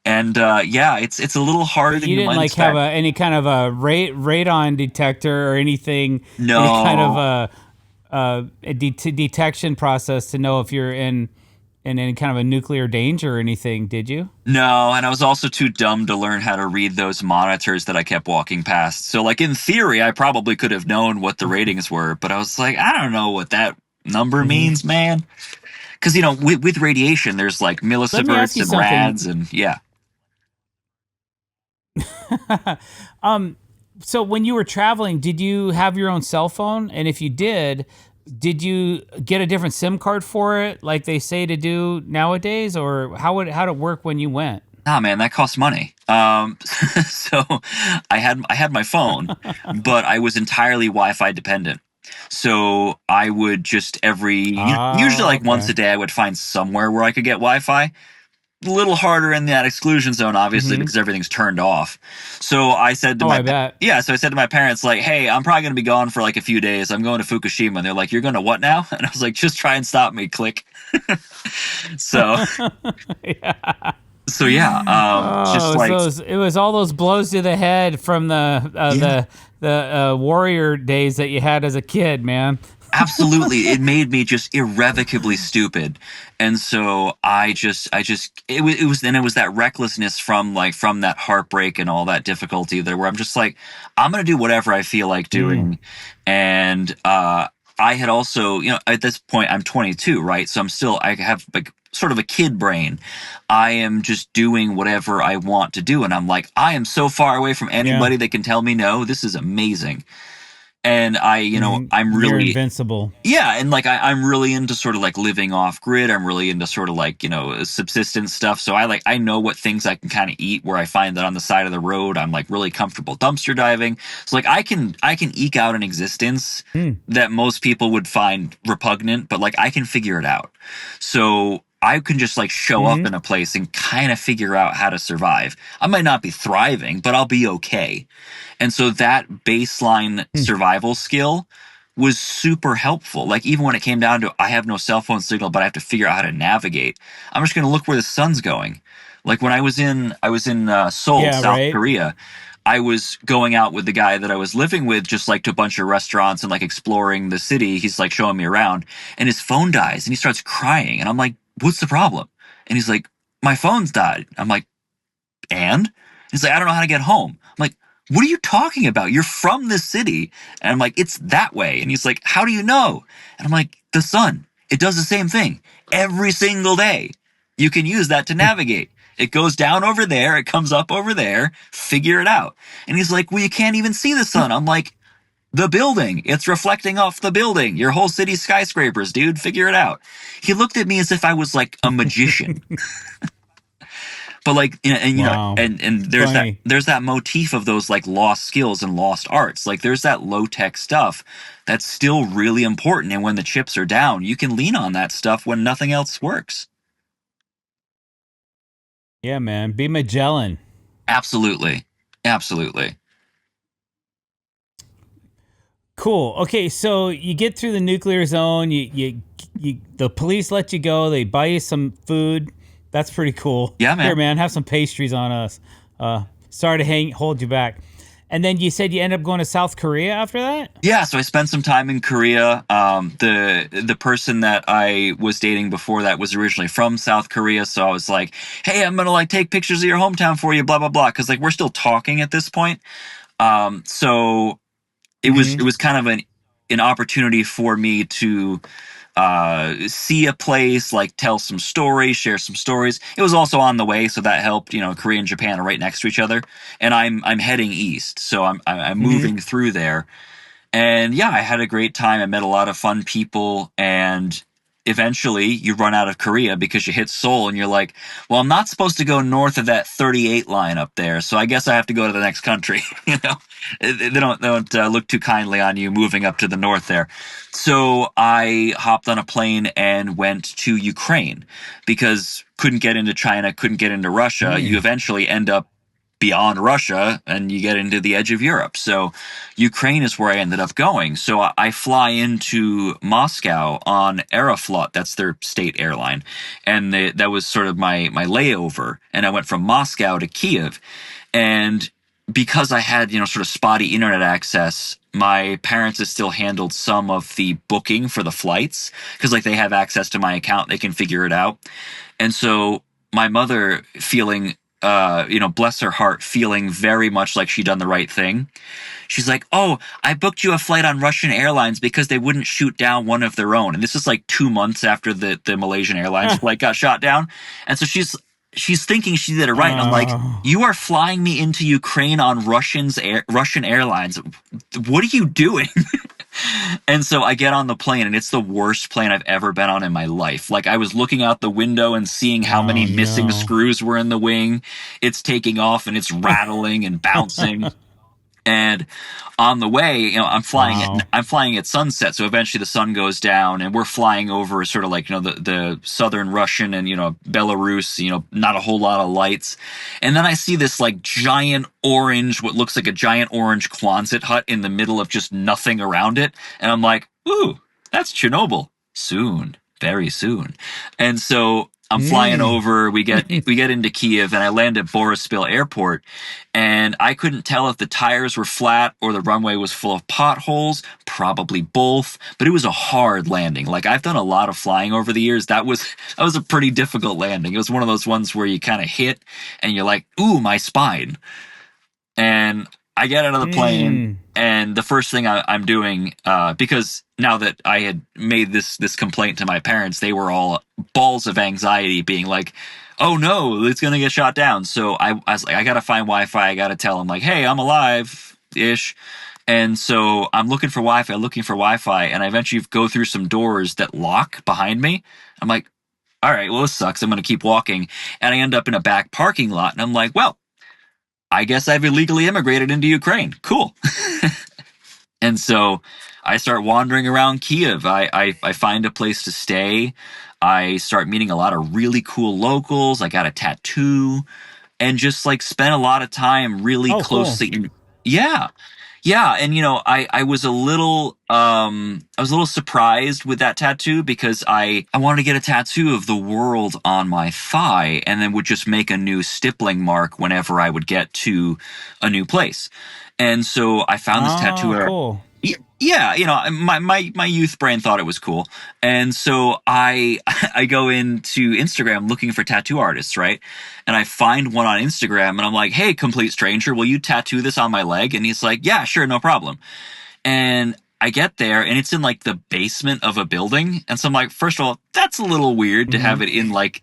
And, yeah, it's a little harder But than you you didn't might like have expect. any kind of a radon detector or anything, any kind of No. a detection process to know if you're in in any kind of a nuclear danger or anything, did you? No, and I was also too dumb to learn how to read those monitors that I kept walking past. So, like, in theory, I probably could have known what the ratings were, but I was like, I don't know what that number Mm-hmm. means, man. Because, with radiation, there's like Let me ask millisieverts you and something. rads, and yeah. um, so when you were traveling, did you have your own cell phone? And if you did you get a different SIM card for it, like they say to do nowadays, or how'd it work when you went? Nah, man, that costs money. So I had my phone, but I was entirely Wi-Fi dependent. So I would just usually like once Okay. a day, I would find somewhere where I could get Wi-Fi. A little harder in that exclusion zone, obviously, Mm-hmm. because everything's turned off. So I said to Oh, I bet. so I said to my parents, like, hey, I'm probably going to be gone for like a few days. I'm going to Fukushima. And they're like, you're going to what now? And I was like, just try and stop me. Click. So, Yeah. so yeah, just Oh, like, so it was all those blows to the head from yeah. the warrior days that you had as a kid, man. Absolutely, it made me just irrevocably stupid, and so it was that recklessness from that heartbreak and all that difficulty there, where I'm just like, I'm gonna do whatever I feel like Mm. doing, and I had also, at this point I'm 22, right? So I have like sort of a kid brain. I am just doing whatever I want to do, and I'm like, I am so far away from Yeah. anybody that can tell me no. This is amazing, and I'm You're really invincible. yeah, and like I'm really into sort of like living off grid. I'm really into sort of like, subsistence stuff. So I know what things I can kind of eat, where I find that on the side of the road I'm like really comfortable dumpster diving. So like I can eke out an existence Mm. that most people would find repugnant, but like I can figure it out. So I can just like show up Mm-hmm. in a place and kind of figure out how to survive. I might not be thriving, but I'll be okay. And so that baseline Mm. survival skill was super helpful. Like even when it came down to I have no cell phone signal, but I have to figure out how to navigate. I'm just going to look where the sun's going. Like when I was in Seoul, Yeah. South Right. Korea, I was going out with the guy that I was living with, just like to a bunch of restaurants and like exploring the city. He's like showing me around, and his phone dies, and he starts crying, and I'm like, "What's the problem?" And he's like, "My phone's died." I'm like, "And?" He's like, "I don't know how to get home." I'm like, "What are you talking about? You're from this city." And I'm like, "It's that way." And he's like, "How do you know?" And I'm like, "The sun. It does the same thing every single day. You can use that to navigate. It goes down over there, it comes up over there, figure it out." And he's like, "Well, you can't even see the sun." I'm like, "The building. It's reflecting off the building. Your whole city's skyscrapers, dude. Figure it out." He looked at me as if I was like a magician. But like, Wow. and there's that Funny. there's that motif of those like lost skills and lost arts. Like there's that low tech stuff that's still really important, and when the chips are down, you can lean on that stuff when nothing else works. Yeah, man. Be Magellan. Absolutely, absolutely. Cool. Okay, so you get through the nuclear zone. The police let you go. They buy you some food. That's pretty cool. Yeah, Here, man. man, have some pastries on us. Sorry to hold you back. And then you said you end up going to South Korea after that. Yeah, so I spent some time in Korea. The person that I was dating before that was originally from South Korea, so I was like, "Hey, I'm gonna like take pictures of your hometown for you," blah blah blah, because like we're still talking at this point. So it was kind of an opportunity for me to see a place, like tell some stories, share some stories. It was also on the way, so that helped. Korea and Japan are right next to each other, and I'm heading east, so I'm Mm-hmm. moving through there. And yeah, I had a great time. I met a lot of fun people, and eventually you run out of Korea because you hit Seoul and you're like, well, I'm not supposed to go north of that 38 line up there, so I guess I have to go to the next country. They don't look too kindly on you moving up to the north there. So I hopped on a plane and went to Ukraine because couldn't get into China, couldn't get into Russia. You eventually end up beyond Russia and you get into the edge of Europe. So Ukraine is where I ended up going. So I fly into Moscow on Aeroflot. That's their state airline. And that was sort of my layover. And I went from Moscow to Kyiv. And because I had, sort of spotty internet access, my parents have still handled some of the booking for the flights because like they have access to my account, they can figure it out. And so my mother feeling, bless her heart, feeling very much like she'd done the right thing. She's like, "Oh, I booked you a flight on Russian Airlines because they wouldn't shoot down one of their own." And this is like 2 months after the Malaysian Airlines flight got shot down. And so she's thinking she did it right. And I'm like, "You are flying me into Ukraine on Russian Airlines. What are you doing?" And so I get on the plane, and it's the worst plane I've ever been on in my life. Like, I was looking out the window and seeing how many missing screws were in the wing. It's taking off, and it's rattling and bouncing. And on the way, I'm flying at sunset. So eventually the sun goes down and we're flying over sort of like, the southern Russian and, Belarus, not a whole lot of lights. And then I see this like giant orange, what looks like a giant orange Quonset hut in the middle of just nothing around it. And I'm like, ooh, that's Chernobyl. Soon, very soon. And so I'm flying over, we get into Kyiv, and I land at Borispil Airport, and I couldn't tell if the tires were flat or the runway was full of potholes, probably both, but it was a hard landing. Like, I've done a lot of flying over the years. That was a pretty difficult landing. It was one of those ones where you kind of hit and you're like, ooh, my spine. And I get out of the plane, and the first thing I'm doing, because now that I had made this complaint to my parents, they were all balls of anxiety, being like, "Oh no, it's gonna get shot down." So I was like, I gotta find Wi-Fi. I gotta tell them like, "Hey, I'm alive-ish." And so I'm looking for Wi-Fi, and I eventually go through some doors that lock behind me. I'm like, all right, well, this sucks. I'm gonna keep walking, and I end up in a back parking lot, and I'm like, well, I guess I've illegally immigrated into Ukraine. Cool. And so I start wandering around Kyiv. I find a place to stay. I start meeting a lot of really cool locals. I got a tattoo and just like spent a lot of time really closely. Cool. Yeah. Yeah. And I was a little surprised with that tattoo because I wanted to get a tattoo of the world on my thigh and then would just make a new stippling mark whenever I would get to a new place. And so I found this tattoo. Cool. Yeah, my youth brain thought it was cool. And so I I go into Instagram looking for tattoo artists, right? And I find one on Instagram and I'm like, "Hey, complete stranger, will you tattoo this on my leg?" And he's like, "Yeah, sure, no problem." And I get there and it's in like the basement of a building. And so I'm like, first of all, that's a little weird to have it in like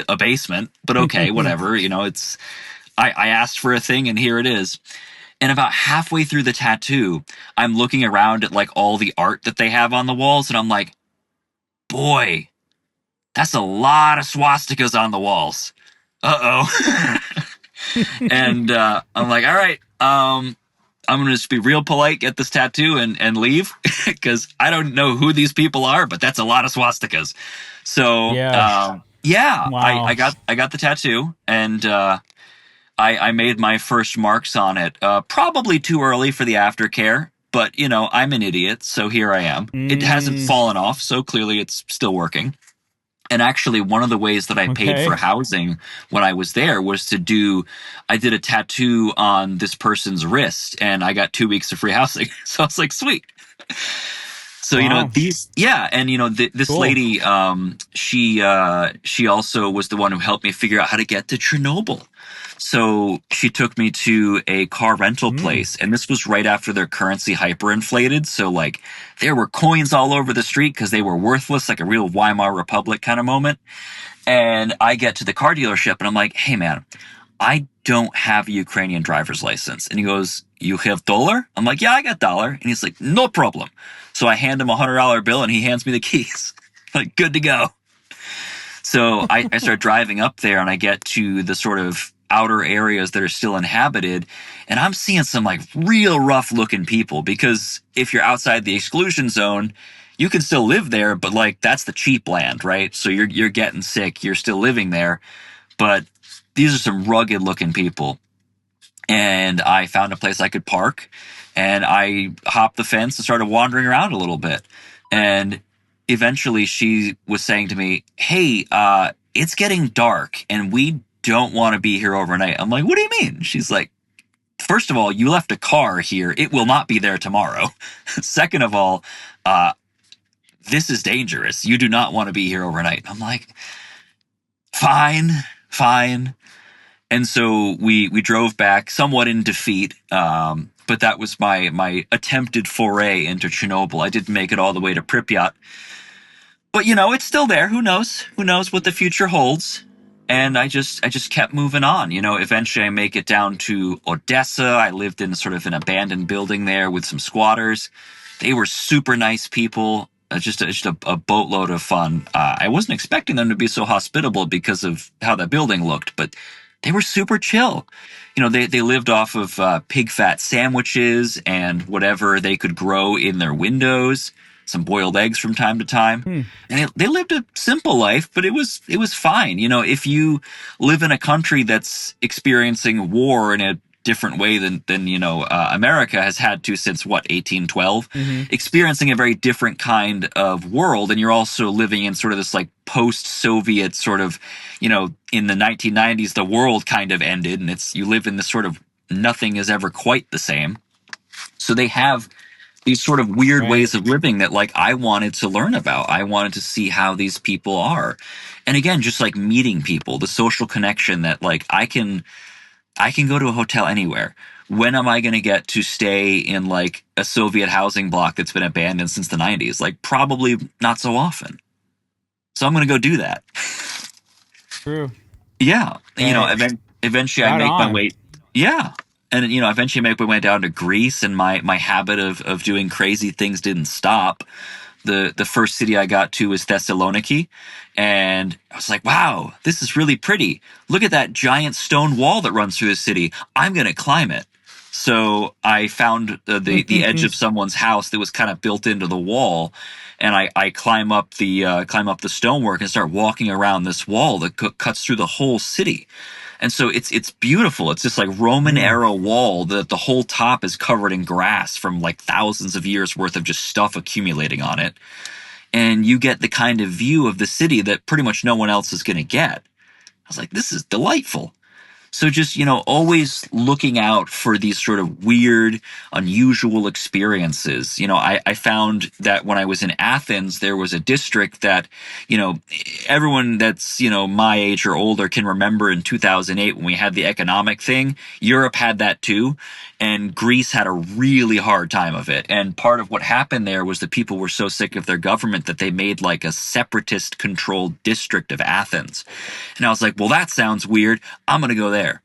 a basement, but okay, whatever. It's I asked for a thing and here it is. And about halfway through the tattoo, I'm looking around at like all the art that they have on the walls, and I'm like, boy, that's a lot of swastikas on the walls. Uh-oh. And I'm like, all right, I'm going to just be real polite, get this tattoo, and leave, because I don't know who these people are, but that's a lot of swastikas. So, Wow. I got the tattoo, and I made my first marks on it, probably too early for the aftercare, but, I'm an idiot, so here I am. It hasn't fallen off, so clearly it's still working. And actually, one of the ways that I paid for housing when I was there was I did a tattoo on this person's wrist, and I got 2 weeks of free housing. So I was like, sweet. So, this Cool. lady, she also was the one who helped me figure out how to get to Chernobyl. So she took me to a car rental place, and this was right after their currency hyperinflated. So like there were coins all over the street because they were worthless, like a real Weimar Republic kind of moment. And I get to the car dealership and I'm like, "Hey man, I don't have a Ukrainian driver's license." And he goes, "You have dollar?" I'm like, "Yeah, I got dollar." And he's like, "No problem." So I hand him a $100 bill and he hands me the keys. Like, good to go. So I start driving up there and I get to the sort of outer areas that are still inhabited, and I'm seeing some like real rough looking people, because if you're outside the exclusion zone, you can still live there, but like that's the cheap land, right? So you're getting sick, you're still living there, but these are some rugged looking people. And I found a place I could park, and I hopped the fence and started wandering around a little bit. And eventually she was saying to me, "Hey, it's getting dark and we don't want to be here overnight." I'm like, "What do you mean?" She's like, first of all, you left a car here. It will not be there tomorrow. Second of all, this is dangerous. You do not want to be here overnight. I'm like, fine, fine. And so we drove back somewhat in defeat. But that was my attempted foray into Chernobyl. I didn't make it all the way to Pripyat. But it's still there. Who knows? Who knows what the future holds? And I just kept moving on. Eventually I make it down to Odessa. I lived in sort of an abandoned building there with some squatters. They were super nice people. Just a boatload of fun. I wasn't expecting them to be so hospitable because of how that building looked, but they were super chill. They lived off of pig fat sandwiches and whatever they could grow in their windows, some boiled eggs from time to time. And they lived a simple life, but it was fine. If you live in a country that's experiencing war in a different way than America has had to since 1812, experiencing a very different kind of world, and you're also living in sort of this like post-Soviet sort of, in the 1990s the world kind of ended, and you live in this sort of nothing is ever quite the same. So they have these sort of weird ways of living that like I wanted to learn about. I wanted to see how these people are. And again, just like meeting people, the social connection that like I can go to a hotel anywhere. When am I going to get to stay in like a Soviet housing block that's been abandoned since the 90s? Like probably not so often. So I'm going to go do that. True. Yeah. Eventually I make my way. Yeah. And, eventually I make my way down to Greece, and my habit of doing crazy things didn't stop. The first city I got to was Thessaloniki, and I was like, wow, this is really pretty. Look at that giant stone wall that runs through the city. I'm going to climb it. So I found the edge of someone's house that was kind of built into the wall, and I climb up the stonework and start walking around this wall that cuts through the whole city. And so it's beautiful. It's this like Roman era wall that the whole top is covered in grass from like thousands of years worth of just stuff accumulating on it. And you get the kind of view of the city that pretty much no one else is going to get. I was like, this is delightful. So just, always looking out for these sort of weird, unusual experiences. I found that when I was in Athens, there was a district that, everyone that's, my age or older can remember in 2008 when we had the economic thing. Europe had that too. And Greece had a really hard time of it. And part of what happened there was that people were so sick of their government that they made like a separatist controlled district of Athens. And I was like, well, that sounds weird. I'm going to go there.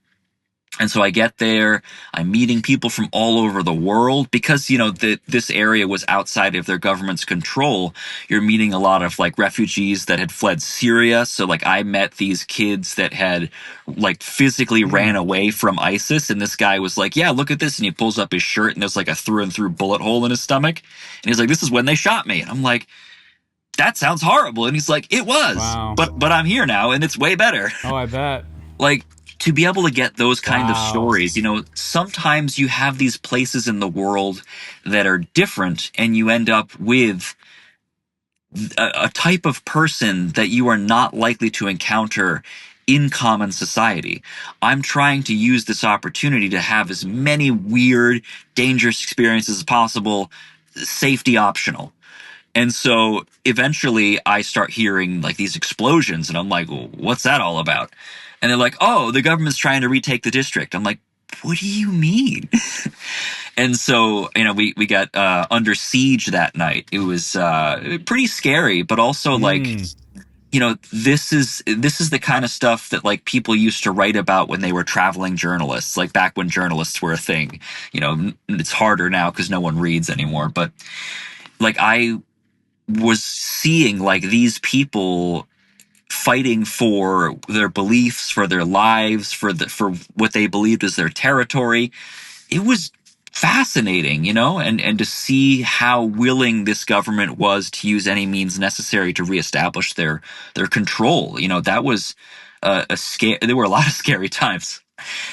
And so I get there, I'm meeting people from all over the world because, this area was outside of their government's control. You're meeting a lot of like refugees that had fled Syria. So like I met these kids that had like physically ran away from ISIS. And this guy was like, yeah, look at this. And he pulls up his shirt and there's like a through and through bullet hole in his stomach. And he's like, this is when they shot me. And I'm like, that sounds horrible. And he's like, it was, but I'm here now and it's way better. Oh, I bet. Like, to be able to get those kind of stories, sometimes you have these places in the world that are different and you end up with a type of person that you are not likely to encounter in common society. I'm trying to use this opportunity to have as many weird, dangerous experiences as possible, safety optional. And so eventually I start hearing like these explosions and I'm like, well, what's that all about? And they're like, oh, the government's trying to retake the district. I'm like, what do you mean? And so, we got under siege that night. It was pretty scary, but also like, this is the kind of stuff that like people used to write about when they were traveling journalists, like back when journalists were a thing. It's harder now because no one reads anymore. But like I was seeing like these people fighting for their beliefs, for their lives, for what they believed as their territory. It was fascinating, and to see how willing this government was to use any means necessary to reestablish their control. That was a scare. There were a lot of scary times.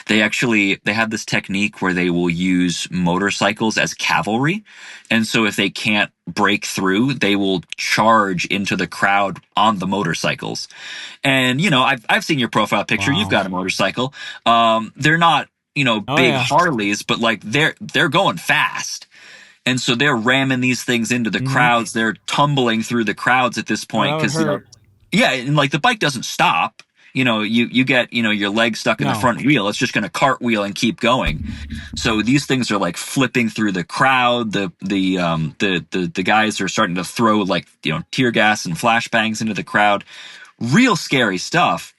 They have this technique where they will use motorcycles as cavalry. And so if they can't break through, they will charge into the crowd on the motorcycles. And, I've seen your profile picture. Wow. You've got a motorcycle. They're not Oh big yeah. Harleys, but like they're going fast. And so they're ramming these things into the Mm-hmm. crowds. They're tumbling through the crowds at this Oh, point that would because, hurt. yeah, and like the bike doesn't stop. You get, your leg stuck in the No. front wheel. It's just going to cartwheel and keep going. So these things are like flipping through the crowd. The guys are starting to throw like, tear gas and flashbangs into the crowd. Real scary stuff.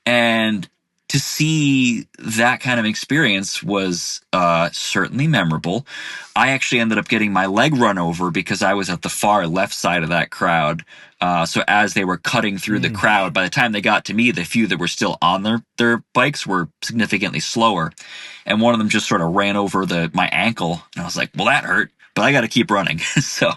And to see that kind of experience was certainly memorable. I actually ended up getting my leg run over because I was at the far left side of that crowd. So as they were cutting through the crowd, by the time they got to me, the few that were still on their bikes were significantly slower. And one of them just sort of ran over my ankle. And I was like, well, that hurt. But I got to keep running. So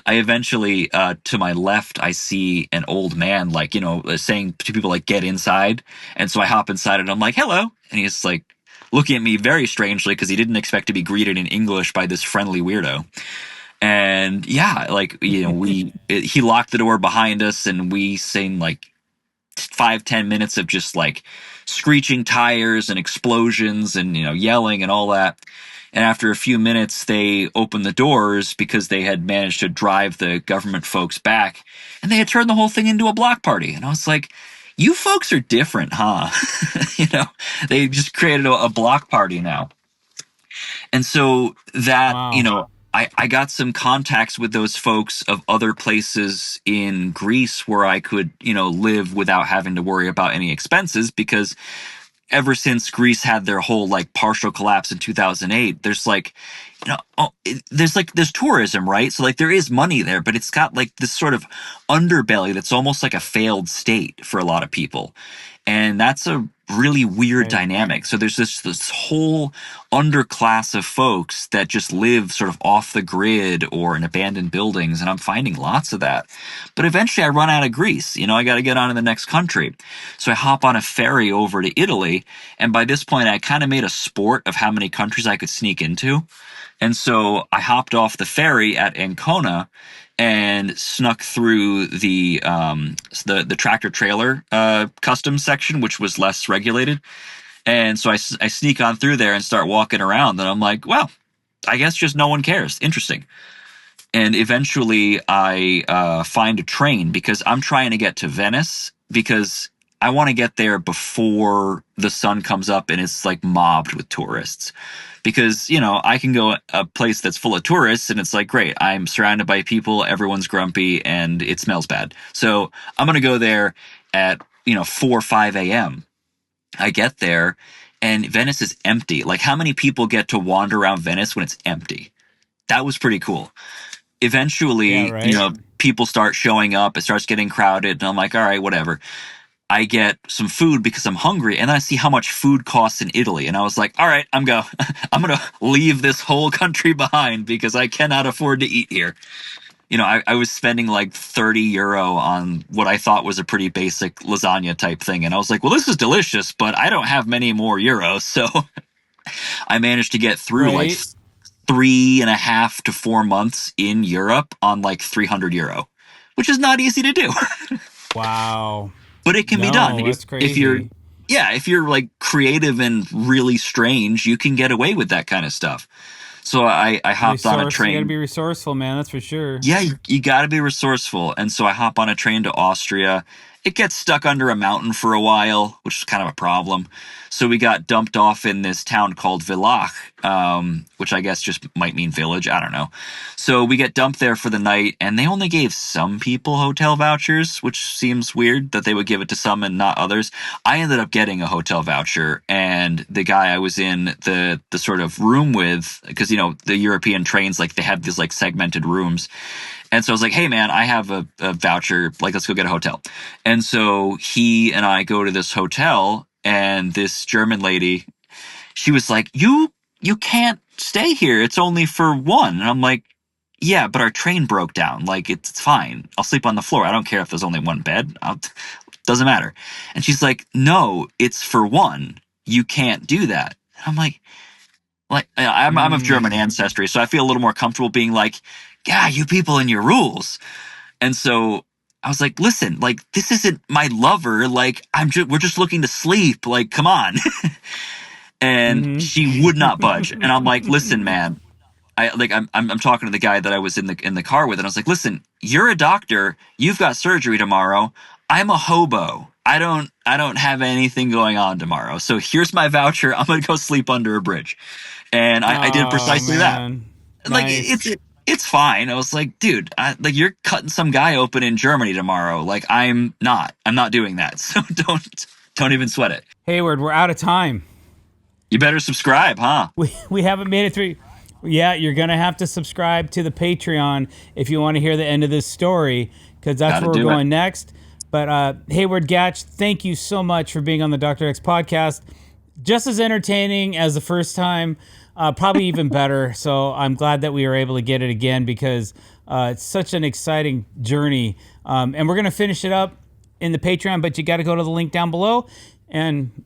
I eventually, to my left, I see an old man, like, saying to people, like, get inside. And so I hop inside and I'm like, hello. And he's like looking at me very strangely because he didn't expect to be greeted in English by this friendly weirdo. And yeah, like, he locked the door behind us and we sang like 5-10 minutes of just like screeching tires and explosions and, yelling and all that. And after a few minutes, they opened the doors because they had managed to drive the government folks back, and they had turned the whole thing into a block party. And I was like, you folks are different, huh? They just created a block party now. And so that, Wow. I got some contacts with those folks of other places in Greece where I could, live without having to worry about any expenses, because ever since Greece had their whole like partial collapse in 2008, there's like, there's tourism, right? So like there is money there, but it's got like this sort of underbelly that's almost like a failed state for a lot of people. And that's a really weird Right. dynamic. So there's this whole underclass of folks that just live sort of off the grid or in abandoned buildings, and I'm finding lots of that. But eventually I run out of Greece. I got to get on to the next country. So I hop on a ferry over to Italy, and by this point I kind of made a sport of how many countries I could sneak into. And so I hopped off the ferry at Ancona and snuck through the tractor trailer customs section, which was less regulated. And so I sneak on through there and start walking around, and I'm like, well, I guess just no one cares. Interesting. And eventually I find a train because I'm trying to get to Venice, because I want to get there before the sun comes up and it's like mobbed with tourists. Because, I can go a place that's full of tourists and it's like, great, I'm surrounded by people, everyone's grumpy, and it smells bad. So I'm going to go there at, 4 or 5 a.m. I get there and Venice is empty. Like, how many people get to wander around Venice when it's empty? That was pretty cool. Yeah, Eventually, right. people start showing up. It starts getting crowded, and I'm like, all right, whatever. I get some food because I'm hungry, and then I see how much food costs in Italy, and I was like, all right, I'm gonna leave this whole country behind because I cannot afford to eat here. I was spending like 30 euro on what I thought was a pretty basic lasagna type thing, and I was like, well, this is delicious, but I don't have many more euros, so I managed to get through like Right. 3.5 to 4 months in Europe on like 300 euro, which is not easy to do. Wow. But it can be done No, that's if you're, crazy. yeah, if you're like creative and really strange, you can get away with that kind of stuff. So I hopped on a You got to train. be resourceful, man. That's for sure. Yeah, you got to be resourceful. And so I hop on a train to Austria. It gets stuck under a mountain for a while, which is kind of a problem. So we got dumped off in this town called Villach, which I guess just might mean village. I don't know. So we get dumped there for the night, and they only gave some people hotel vouchers, which seems weird that they would give it to some and not others. I ended up getting a hotel voucher, and the guy I was in the sort of room with, because, the European trains, like they have these like segmented rooms. And so I was like, hey, man, I have a voucher. Like, let's go get a hotel. And so he and I go to this hotel, and this German lady, she was like, you can't stay here. It's only for one. And I'm like, yeah, but our train broke down. Like, it's fine. I'll sleep on the floor. I don't care if there's only one bed. Doesn't matter. And she's like, no, it's for one. You can't do that. And I'm like, I'm of German Mm. ancestry, so I feel a little more comfortable being like, yeah, you people and your rules. And so I was like, listen, like, this isn't my lover. Like, we're just looking to sleep. Like, come on. And she would not budge. And I'm like, listen, man, I'm talking to the guy that I was in the car with, and I was like, listen, you're a doctor, you've got surgery tomorrow. I'm a hobo. I don't have anything going on tomorrow. So here's my voucher. I'm gonna go sleep under a bridge. And I did precisely that. Like Nice. it's fine. I was like, dude, like you're cutting some guy open in Germany tomorrow. Like I'm not doing that. So don't even sweat it. Hayward, we're out of time. You better subscribe, huh? We haven't made it through. Yeah, you're going to have to subscribe to the Patreon if you want to hear the end of this story, because that's where we're going next. But Hayward Gatch, thank you so much for being on the Dr. X podcast. Just as entertaining as the first time, probably even better. So I'm glad that we were able to get it again, because it's such an exciting journey. And we're going to finish it up in the Patreon, but you got to go to the link down below and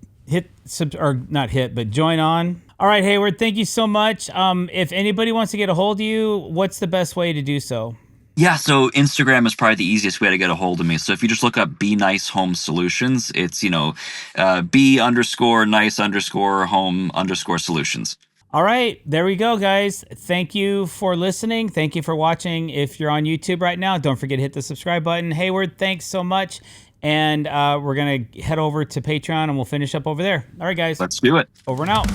join on. All right, Hayward, thank you so much. If anybody wants to get a hold of you, what's the best way to do so? Yeah, so Instagram is probably the easiest way to get a hold of me. So if you just look up Be Nice Home Solutions, it's, B_nice_home_solutions. All right, there we go, guys. Thank you for listening. Thank you for watching. If you're on YouTube right now, don't forget to hit the subscribe button. Hayward, thanks so much. And we're going to head over to Patreon and we'll finish up over there. All right, guys. Let's do it. Over and out.